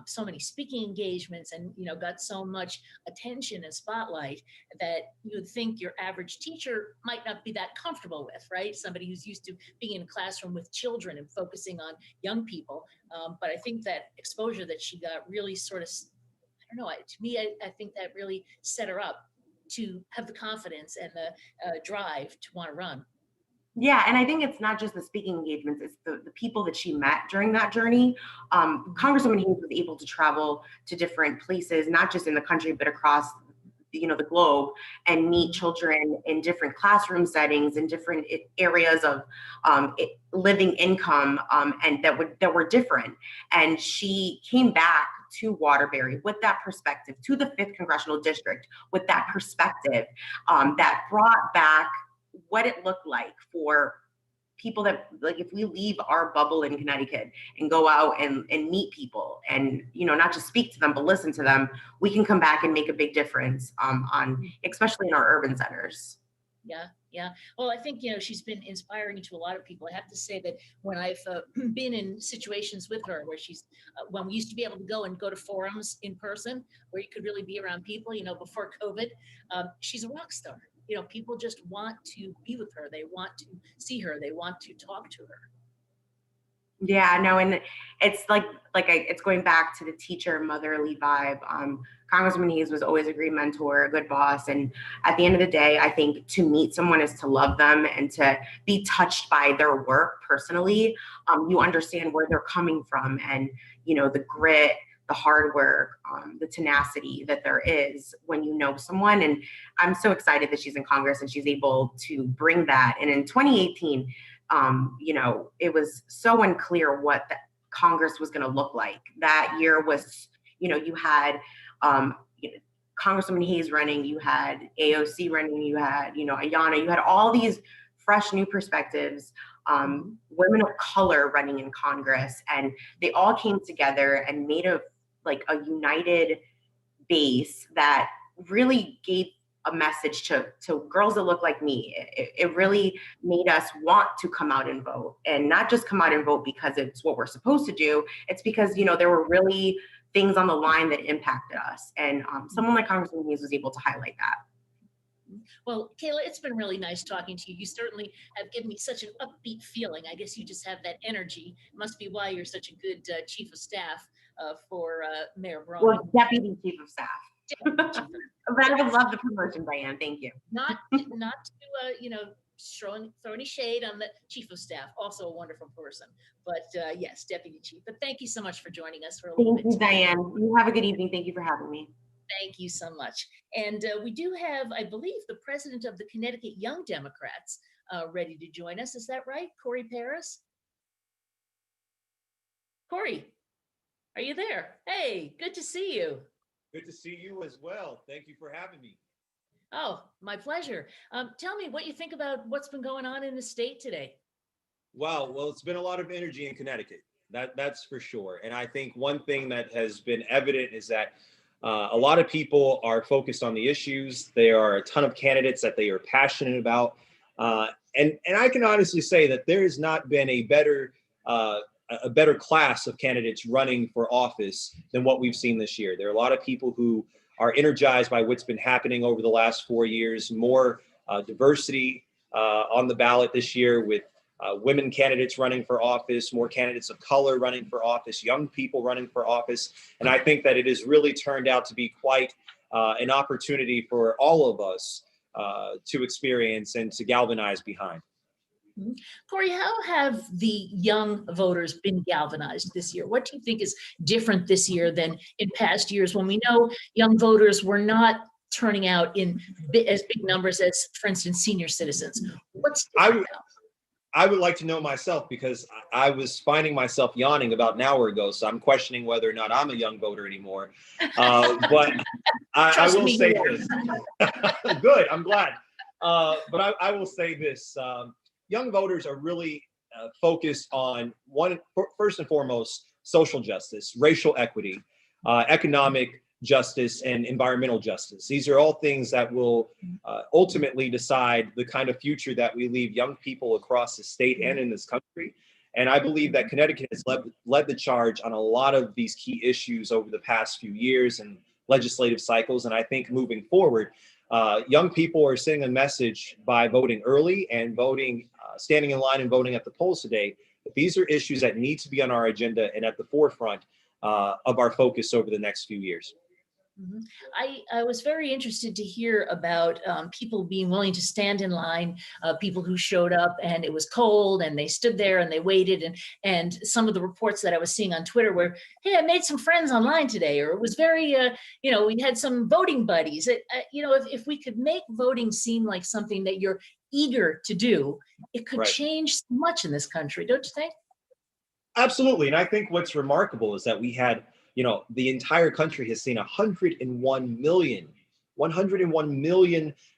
so many speaking engagements and, you know, got so much attention and spotlight that you would think your average teacher might not be that comfortable with, right? Somebody who's used to being in a classroom with children and focusing on young people. But I think that exposure that she got really sort of, I don't know, to me, I think that really set her up to have the confidence and the drive to want to run. Yeah, and I think it's not just the speaking engagements, it's the people that she met during that journey. Congresswoman Hayes was able to travel to different places, not just in the country, but across the globe, and meet children in different classroom settings, in different areas of living income, and that were different. And she came back to Waterbury with that perspective, to the 5th Congressional District with that perspective, that brought back what it looked like for people that, like, if we leave our bubble in Connecticut and go out and meet people and, you know, not just speak to them, but listen to them, we can come back and make a big difference especially in our urban centers. Yeah. Well, I think, you know, she's been inspiring to a lot of people. I have to say that when I've been in situations with her where she's, when we used to be able to go to forums in person where you could really be around people, you know, before COVID, she's a rock star. You know, people just want to be with her. They want to see her. They want to talk to her. Yeah, no, and it's it's going back to the teacher motherly vibe. Congresswoman Hayes was always a great mentor, a good boss. And at the end of the day, I think to meet someone is to love them and to be touched by their work personally. You understand where they're coming from and, you know, the grit, the hard work, the tenacity that there is when you know someone. And I'm so excited that she's in Congress and she's able to bring that. And in 2018, you know, it was so unclear what the Congress was going to look like. That year was, you know, you had Congresswoman Hayes running, you had AOC running, you had, you know, Ayanna, you had all these fresh new perspectives, women of color running in Congress, and they all came together and made a united base that really gave a message to girls that look like me. It really made us want to come out and vote, and not just come out and vote because it's what we're supposed to do. It's because, you know, there were really things on the line that impacted us. And someone like Congresswoman Hayes was able to highlight that. Well, Kayla, it's been really nice talking to you. You certainly have given me such an upbeat feeling. I guess you just have that energy. Must be why you're such a good chief of staff for Mayor Braun. Well, deputy chief of staff. But I would love the promotion, Diane. Thank you. Not to you know, throw any shade on the chief of staff. Also a wonderful person. But yes, deputy chief. But thank you so much for joining us for a little bit. Thank you, Diane. You have a good evening. Thank you for having me. Thank you so much. And we do have, I believe, the president of the Connecticut Young Democrats ready to join us. Is that right, Corey Paris? Corey, are you there? Hey, good to see you. Good to see you as well. Thank you for having me. Oh, my pleasure. Tell me what you think about what's been going on in the state today. Wow, well, it's been a lot of energy in Connecticut. That's for sure. And I think one thing that has been evident is that a lot of people are focused on the issues. There are a ton of candidates that they are passionate about. And I can honestly say that there has not been a better a better class of candidates running for office than what we've seen this year. There are a lot of people who are energized by what's been happening over the last 4 years, more diversity on the ballot this year with women candidates running for office, more candidates of color running for office, young people running for office. And I think that it has really turned out to be quite an opportunity for all of us to experience and to galvanize behind. Corey, how have the young voters been galvanized this year? What do you think is different this year than in past years when we know young voters were not turning out in as big numbers as, for instance, senior citizens? What's different now? I would like to know myself, because I was finding myself yawning about an hour ago. So I'm questioning whether or not I'm a young voter anymore. But I will say this. Good, I'm glad. But I will say this. Young voters are really focused on first and foremost, social justice, racial equity, economic justice, and environmental justice. These are all things that will ultimately decide the kind of future that we leave young people across the state and in this country. And I believe that Connecticut has led the charge on a lot of these key issues over the past few years and legislative cycles. And I think moving forward, young people are sending a message by voting early and voting, standing in line and voting at the polls today. But these are issues that need to be on our agenda and at the forefront of our focus over the next few years. I was very interested to hear about people being willing to stand in line, people who showed up and it was cold and they stood there and they waited. And some of the reports that I was seeing on Twitter were, hey, I made some friends online today, or it was very, we had some voting buddies. If we could make voting seem like something that you're eager to do, it could change so much in this country, don't you think? Absolutely. And I think what's remarkable is that we had, the entire country has seen 101 million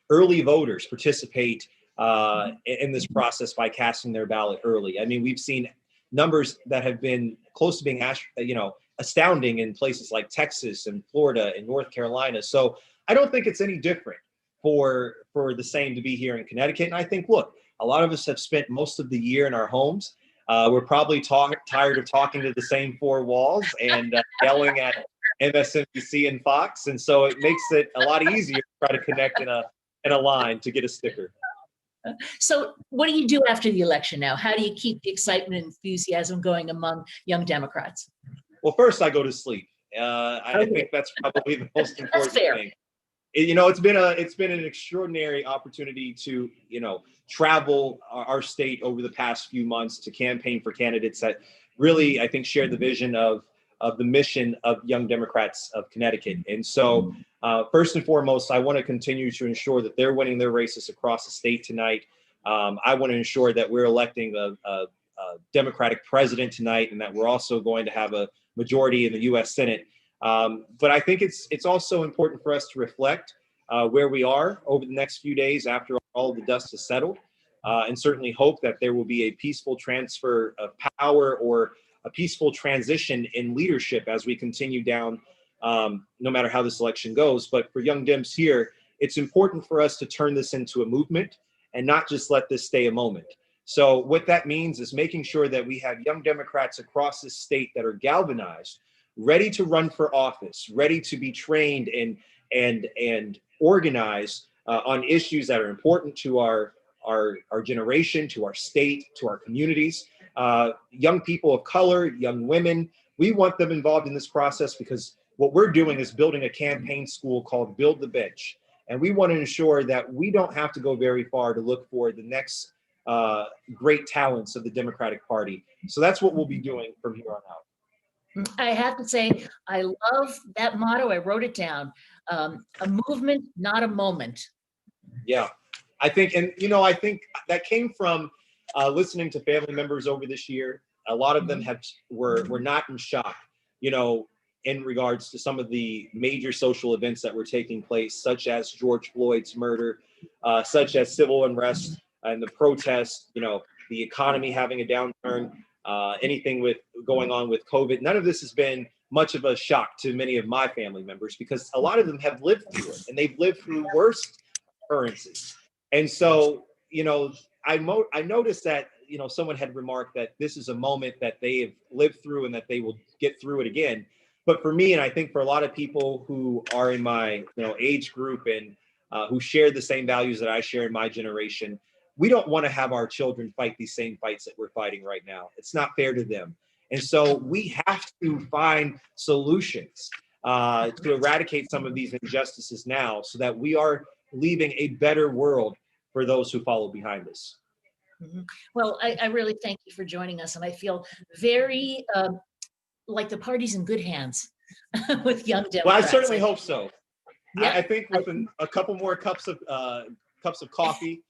early voters participate in this process by casting their ballot early. I mean, we've seen numbers that have been close to being, astounding in places like Texas and Florida and North Carolina. So I don't think it's any different for the same to be here in Connecticut. And I think, look, a lot of us have spent most of the year in our homes. We're probably tired of talking to the same four walls and yelling at MSNBC and Fox. And so it makes it a lot easier to try to connect in a line to get a sticker. So what do you do after the election now? How do you keep the excitement and enthusiasm going among young Democrats? Well, first I go to sleep. I think that's probably the most important thing. It's been an extraordinary opportunity to, travel our state over the past few months to campaign for candidates that really, I think, share the vision of the mission of Young Democrats of Connecticut. And so first and foremost, I want to continue to ensure that they're winning their races across the state tonight. I want to ensure that we're electing a Democratic president tonight, and that we're also going to have a majority in the U.S. Senate. But I think it's also important for us to reflect where we are over the next few days after all the dust has settled, and certainly hope that there will be a peaceful transfer of power or a peaceful transition in leadership as we continue down, no matter how this election goes. But for Young Dems here, it's important for us to turn this into a movement and not just let this stay a moment. So what that means is making sure that we have young Democrats across the state that are galvanized, ready to run for office, ready to be trained and organized on issues that are important to our generation, to our state, to our communities. Young people of color, young women, we want them involved in this process because what we're doing is building a campaign school called Build the Bench. And we want to ensure that we don't have to go very far to look for the next great talents of the Democratic Party. So that's what we'll be doing from here on out. I have to say, I love that motto. I wrote it down. A movement, not a moment. Yeah, I think that came from listening to family members over this year. A lot of them were not in shock, in regards to some of the major social events that were taking place, such as George Floyd's murder, such as civil unrest and the protests, the economy having a downturn, anything with going on with COVID. None of this has been much of a shock to many of my family members because a lot of them have lived through it and they've lived through worse occurrences. And so, I noticed that someone had remarked that this is a moment that they have lived through and that they will get through it again. But for me, and I think for a lot of people who are in my age group and who share the same values that I share in my generation, we don't want to have our children fight these same fights that we're fighting right now. It's not fair to them. And so we have to find solutions to eradicate some of these injustices now so that we are leaving a better world for those who follow behind us. Well, I really thank you for joining us, and I feel very like the party's in good hands with young Democrats. Well, I certainly hope so. Yeah. I think with a couple more cups of coffee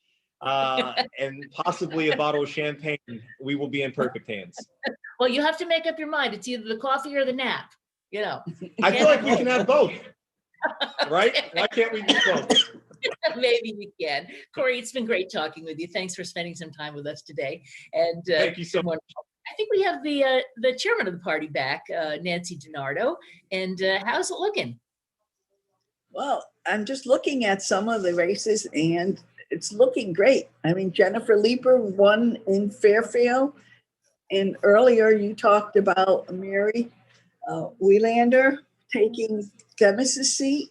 and possibly a bottle of champagne, we will be in perfect hands. Well, you have to make up your mind. It's either the coffee or the nap. I feel like we can have both, right? Why can't we do both? Maybe we can. Corey, it's been great talking with you. Thanks for spending some time with us today. And thank you so much. I think we have the chairman of the party back, Nancy DiNardo. And how's it looking? Well, I'm just looking at some of the races and it's looking great. I mean, Jennifer Leeper won in Fairfield. And earlier you talked about Mary Wielander taking Themis's seat.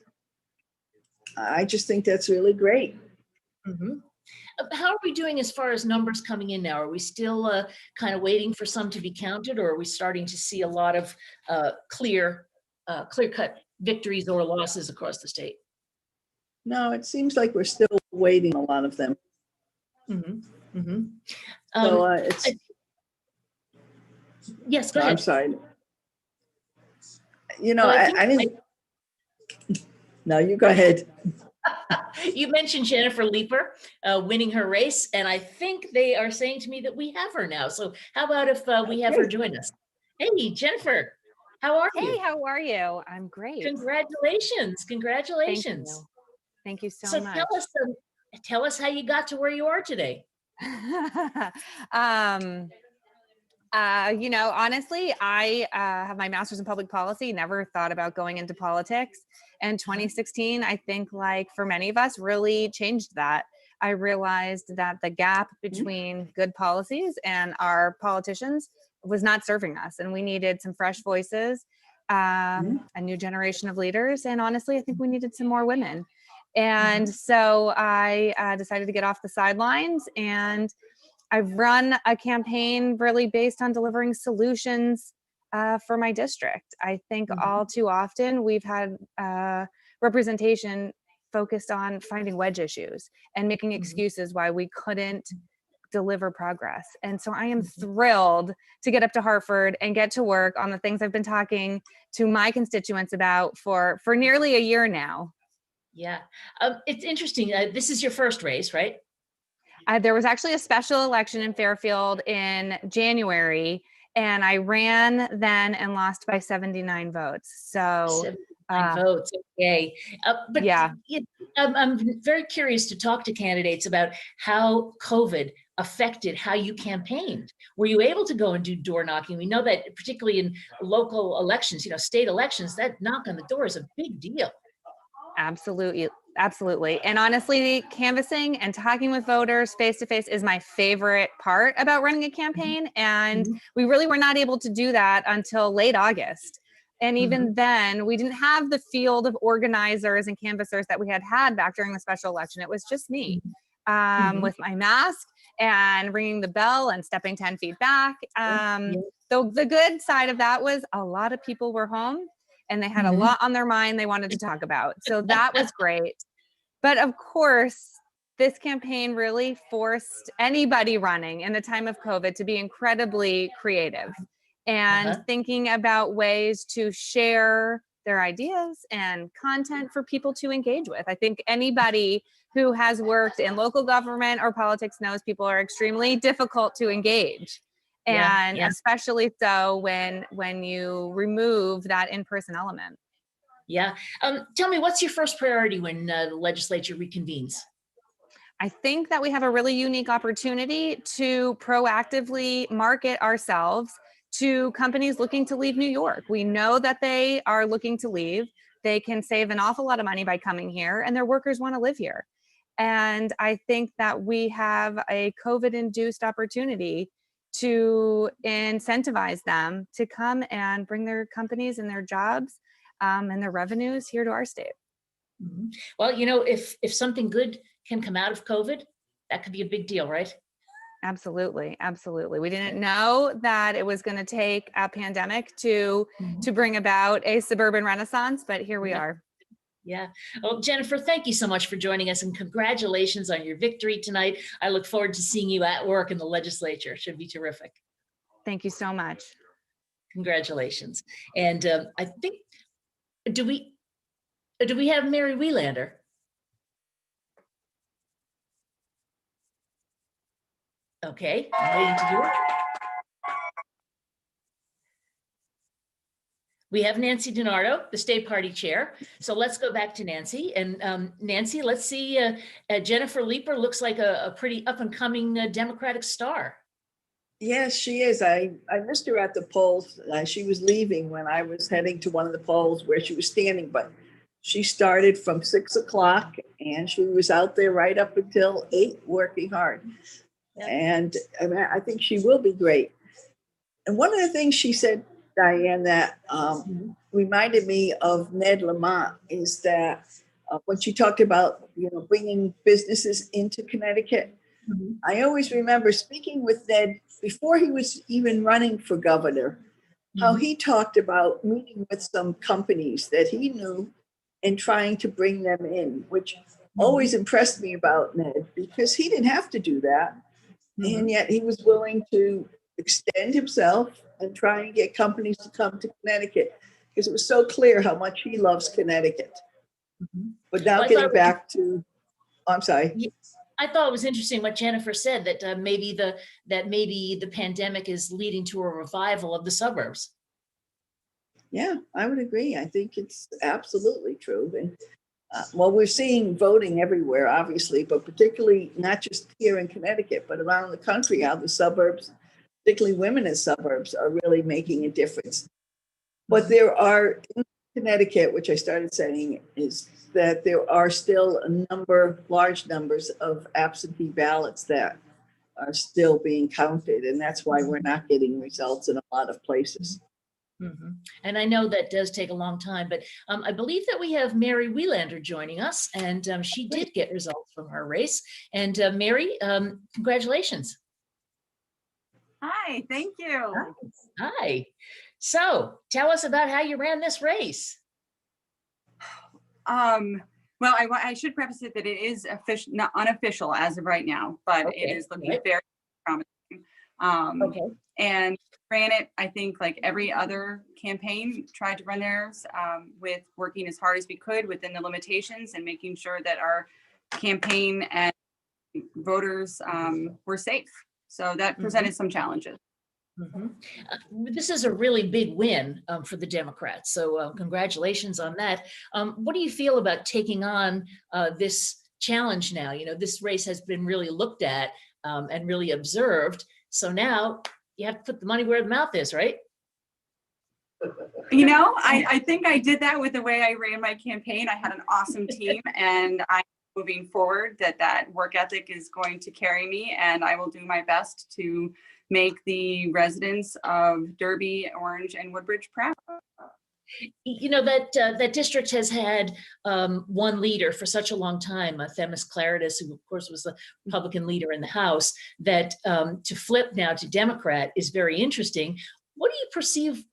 I just think that's really great. How are we doing as far as numbers coming in now? Are we still kind of waiting for some to be counted, or are we starting to see a lot of clear-cut victories or losses across the state? No, it seems like we're still waiting a lot of them. So it's. Yes, go ahead. I'm sorry. I didn't. No, you go ahead. You mentioned Jennifer Leeper winning her race, and I think they are saying to me that we have her now. So how about if we have her join us? Hey, Jennifer, how are you? Hey, how are you? I'm great. Congratulations. Congratulations. Thank you so much. Tell us how you got to where you are today. Honestly, I have my master's in public policy, never thought about going into politics. And 2016, I think, like for many of us, really changed that. I realized that the gap between good policies and our politicians was not serving us. And we needed some fresh voices, a new generation of leaders. And honestly, I think we needed some more women. And so I decided to get off the sidelines, and I've run a campaign really based on delivering solutions for my district. I think all too often we've had representation focused on finding wedge issues and making excuses why we couldn't deliver progress. And so I am thrilled to get up to Hartford and get to work on the things I've been talking to my constituents about for nearly a year now. Yeah, it's interesting. This is your first race, right? There was actually a special election in Fairfield in January, and I ran then and lost by 79 votes. So 79 votes, okay. But yeah, I'm very curious to talk to candidates about how COVID affected how you campaigned. Were you able to go and do door knocking? We know that particularly in local elections, state elections, that knock on the door is a big deal. Absolutely. Absolutely. And honestly, canvassing and talking with voters face to face is my favorite part about running a campaign. And we really were not able to do that until late August. And even then, we didn't have the field of organizers and canvassers that we had back during the special election. It was just me with my mask and ringing the bell and stepping 10 feet back. So the good side of that was a lot of people were home, and they had a lot on their mind they wanted to talk about. So that was great. But of course, this campaign really forced anybody running in the time of COVID to be incredibly creative and thinking about ways to share their ideas and content for people to engage with. I think anybody who has worked in local government or politics knows people are extremely difficult to engage. And especially so when you remove that in-person element. Yeah. Tell me, what's your first priority when the legislature reconvenes? I think that we have a really unique opportunity to proactively market ourselves to companies looking to leave New York. We know that they are looking to leave. They can save an awful lot of money by coming here, and their workers want to live here. And I think that we have a COVID-induced opportunity to incentivize them to come and bring their companies and their jobs and their revenues here to our state. Mhm. Well, you know, if something good can come out of COVID, that could be a big deal, right? Absolutely, absolutely. We didn't know that it was going to take a pandemic to bring about a suburban renaissance, but here we Yeah. are. Yeah. Well, Jennifer, thank you so much for joining us and congratulations on your victory tonight. I look forward to seeing you at work in the legislature. It should be terrific. Thank you so much. Congratulations. And I think, do we have Mary Wielander? Okay, I'm waiting to hear it. We have Nancy DiNardo, the state party chair. So let's go back to Nancy. And Nancy, let's see, Jennifer Leeper looks like a pretty up and coming Democratic star. Yes, she is. I missed her at the polls. She was leaving when I was heading to one of the polls where she was standing, but she started from 6 o'clock and she was out there right up until 8 working hard. Yeah. And I mean, I think she will be great. And one of the things she said, Diane, that reminded me of Ned Lamont is that when she talked about, you know, bringing businesses into Connecticut, I always remember speaking with Ned before he was even running for governor, how he talked about meeting with some companies that he knew and trying to bring them in, which always impressed me about Ned because he didn't have to do that. And yet he was willing to extend himself and try and get companies to come to Connecticut because it was so clear how much he loves Connecticut. But now Well, getting back to, I'm sorry. I thought it was interesting what Jennifer said, that maybe the pandemic is leading to a revival of the suburbs. Yeah, I would agree. I think it's absolutely true. And well, we're seeing voting everywhere, obviously, but particularly not just here in Connecticut, but around the country, how the suburbs, particularly women in suburbs, are really making a difference. But there are, in Connecticut, which I started saying, is that there are still large numbers of absentee ballots that are still being counted. And that's why we're not getting results in a lot of places. And I know that does take a long time, but I believe that we have Mary Wielander joining us, and she did get results from her race. And Mary, congratulations. Hi, thank you. Hi. So tell us about how you ran this race. Well, I should preface it that it is official, not unofficial as of right now, but it is looking very promising. And ran it, I think, like every other campaign, tried to run theirs with working as hard as we could within the limitations and making sure that our campaign and voters were safe. So that presented some challenges. This is a really big win for the Democrats. So congratulations on that. What do you feel about taking on this challenge now? You know, this race has been really looked at and really observed. So now you have to put the money where the mouth is, right? You know, I think I did that with the way I ran my campaign. I had an awesome team, and I'm moving forward that work ethic is going to carry me, and I will do my best to make the residents of Derby, Orange, and Woodbridge proud. You know, that district has had one leader for such a long time, Themis Claridis, who of course was the Republican leader in the House, that to flip now to Democrat is very interesting. What do you perceive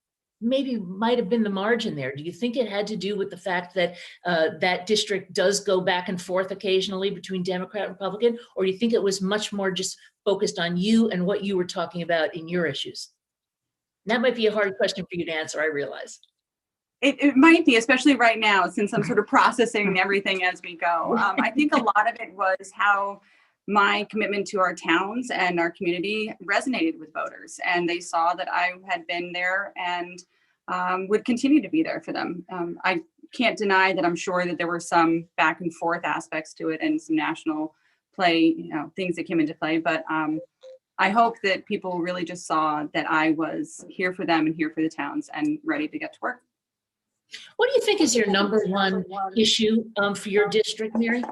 maybe might have been the margin there? Do you think it had to do with the fact that that district does go back and forth occasionally between Democrat and Republican, or do you think it was much more just focused on you and what you were talking about in your issues? That might be a hard question for you to answer, I realize. It might be, especially right now, since I'm sort of processing everything as we go. I think a lot of it was how my commitment to our towns and our community resonated with voters. And they saw that I had been there and would continue to be there for them. I can't deny that I'm sure that there were some back and forth aspects to it and some national play, you know, things that came into play. But I hope that people really just saw that I was here for them and here for the towns and ready to get to work. What do you think is your number one issue for your district, Mary?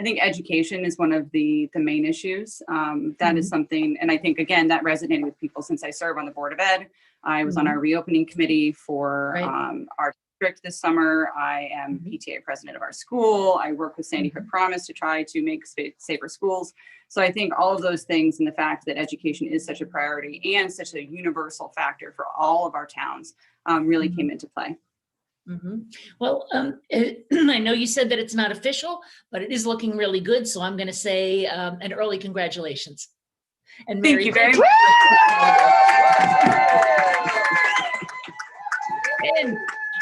I think education is one of the main issues. That is something, and I think, again, that resonated with people since I serve on the Board of Ed. I was on our reopening committee for our district this summer. I am PTA president of our school. I work with Sandy Hook Promise to try to make safer schools. So I think all of those things, and the fact that education is such a priority and such a universal factor for all of our towns, really came into play. Well, I know you said that it's not official, but it is looking really good. So I'm going to say an early congratulations. And Thank you very much. And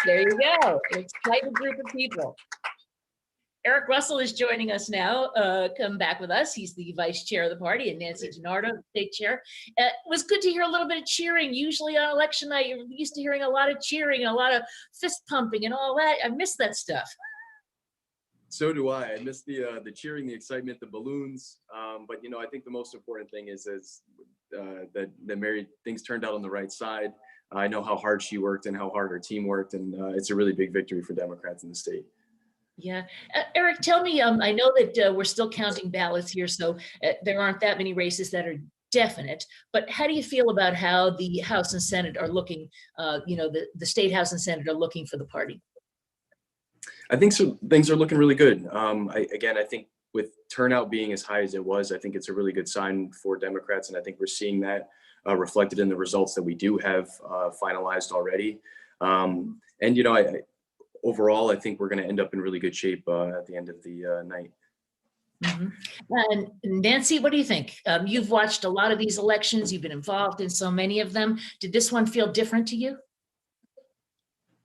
there you go. It's quite a group of people. Eric Russell is joining us now. Come back with us. He's the vice chair of the party, and Nancy DiNardo, state chair. It was good to hear a little bit of cheering. Usually on election night, you're used to hearing a lot of cheering and a lot of fist pumping and all that. I miss that stuff. So do I. I miss the cheering, the excitement, the balloons. But I think the most important thing is that Mary, things turned out on the right side. I know how hard she worked and how hard her team worked, and it's a really big victory for Democrats in the state. Yeah. Eric, tell me, I know that we're still counting ballots here, so there aren't that many races that are definite, but how do you feel about how the House and Senate are looking, the state House and Senate are looking for the party? I think so. Things are looking really good. I think with turnout being as high as it was, I think it's a really good sign for Democrats, and I think we're seeing that reflected in the results that we do have finalized already. Overall, I think we're going to end up in really good shape at the end of the night. And Nancy, what do you think? You've watched a lot of these elections. You've been involved in so many of them. Did this one feel different to you?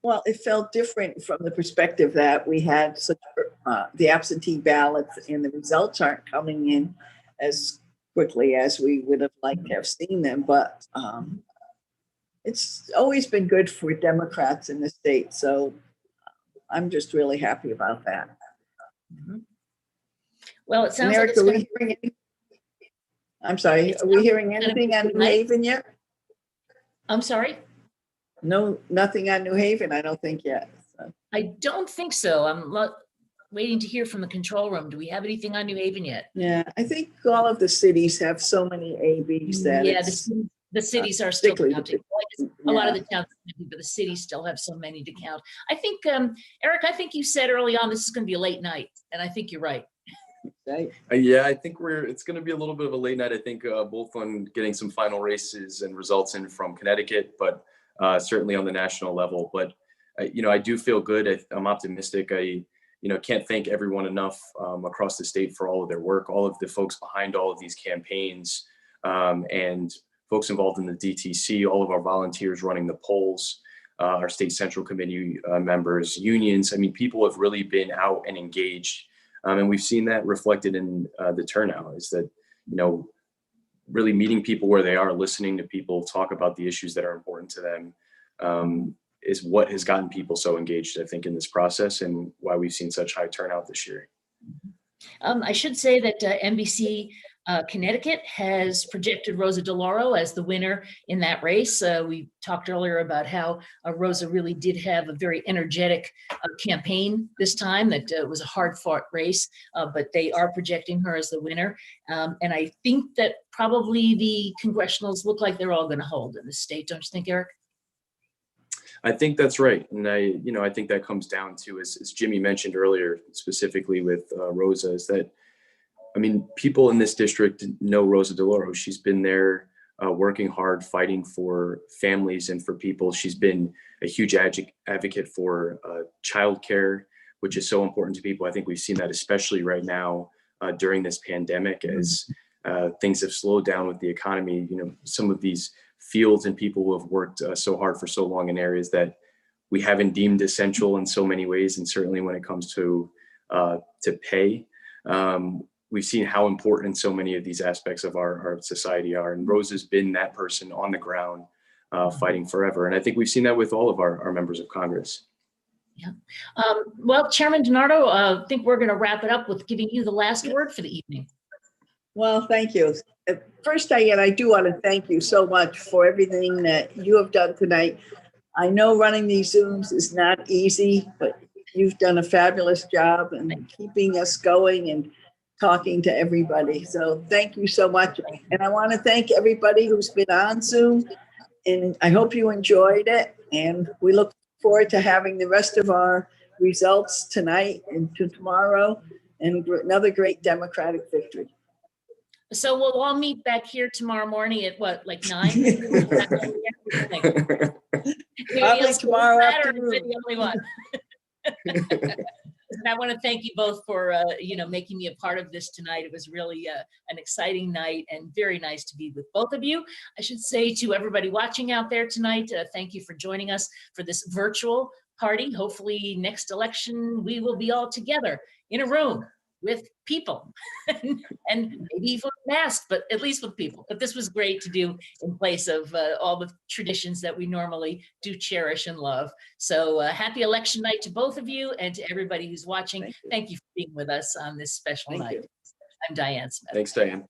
Well, it felt different from the perspective that we had such the absentee ballots and the results aren't coming in as quickly as we would have liked to have seen them. But it's always been good for Democrats in the state. So I'm just really happy about that. Well, it sounds Eric, like I'm sorry, are we hearing anything on New Haven yet? I'm sorry? No, nothing on New Haven, I don't think yet. So. I don't think so. I'm waiting to hear from the control room. Do we have anything on New Haven yet? Yeah, I think all of the cities have so many ABs that the cities are still counting. A lot of Yeah. the towns, but the cities still have so many to count. I think, Eric, I think you said early on this is going to be a late night, and I think you're right. Right. Yeah, I think it's going to be a little bit of a late night. I think both on getting some final races and results in from Connecticut, but certainly on the national level. But I do feel good. I'm optimistic. I can't thank everyone enough across the state for all of their work, all of the folks behind all of these campaigns, and folks involved in the DTC, all of our volunteers running the polls, our state central committee members, unions. I mean, people have really been out and engaged. And we've seen that reflected in the turnout, is that, really meeting people where they are, listening to people talk about the issues that are important to them, is what has gotten people so engaged, I think, in this process, and why we've seen such high turnout this year. I should say that NBC Connecticut has projected Rosa DeLauro as the winner in that race. We talked earlier about how Rosa really did have a very energetic campaign this time, that was a hard-fought race, but they are projecting her as the winner. And I think that probably the congressionals look like they're all going to hold in the state. Don't you think, Eric? I think that's right. And I think that comes down to, as Jimmy mentioned earlier, specifically with Rosa, is that, people in this district know Rosa DeLauro. She's been there working hard, fighting for families and for people. She's been a huge advocate for childcare, which is so important to people. I think we've seen that especially right now during this pandemic, as things have slowed down with the economy. Some of these fields and people who have worked so hard for so long in areas that we haven't deemed essential in so many ways, and certainly when it comes to pay. We've seen how important so many of these aspects of our society are. And Rosa's been that person on the ground fighting forever. And I think we've seen that with all of our members of Congress. Yeah. Well, Chairman DiNardo, I think we're going to wrap it up with giving you the last word for the evening. Well, thank you. First, Diane, I do want to thank you so much for everything that you have done tonight. I know running these Zooms is not easy, but you've done a fabulous job in keeping us going and talking to everybody. So thank you so much. And I want to thank everybody who's been on Zoom. And I hope you enjoyed it. And we look forward to having the rest of our results tonight and to tomorrow, and another great Democratic victory. So we'll all meet back here tomorrow morning at what, like 9? Probably tomorrow afternoon. The only one. And I want to thank you both for, making me a part of this tonight. It was really an exciting night and very nice to be with both of you. I should say to everybody watching out there tonight, thank you for joining us for this virtual party. Hopefully next election, we will be all together in a room with people and maybe even masked, but at least with people. But this was great to do in place of all the traditions that we normally do cherish and love. So happy election night to both of you, and to everybody who's watching. Thank you for being with us on this special night. I'm Diane Smith. Thanks, Diane.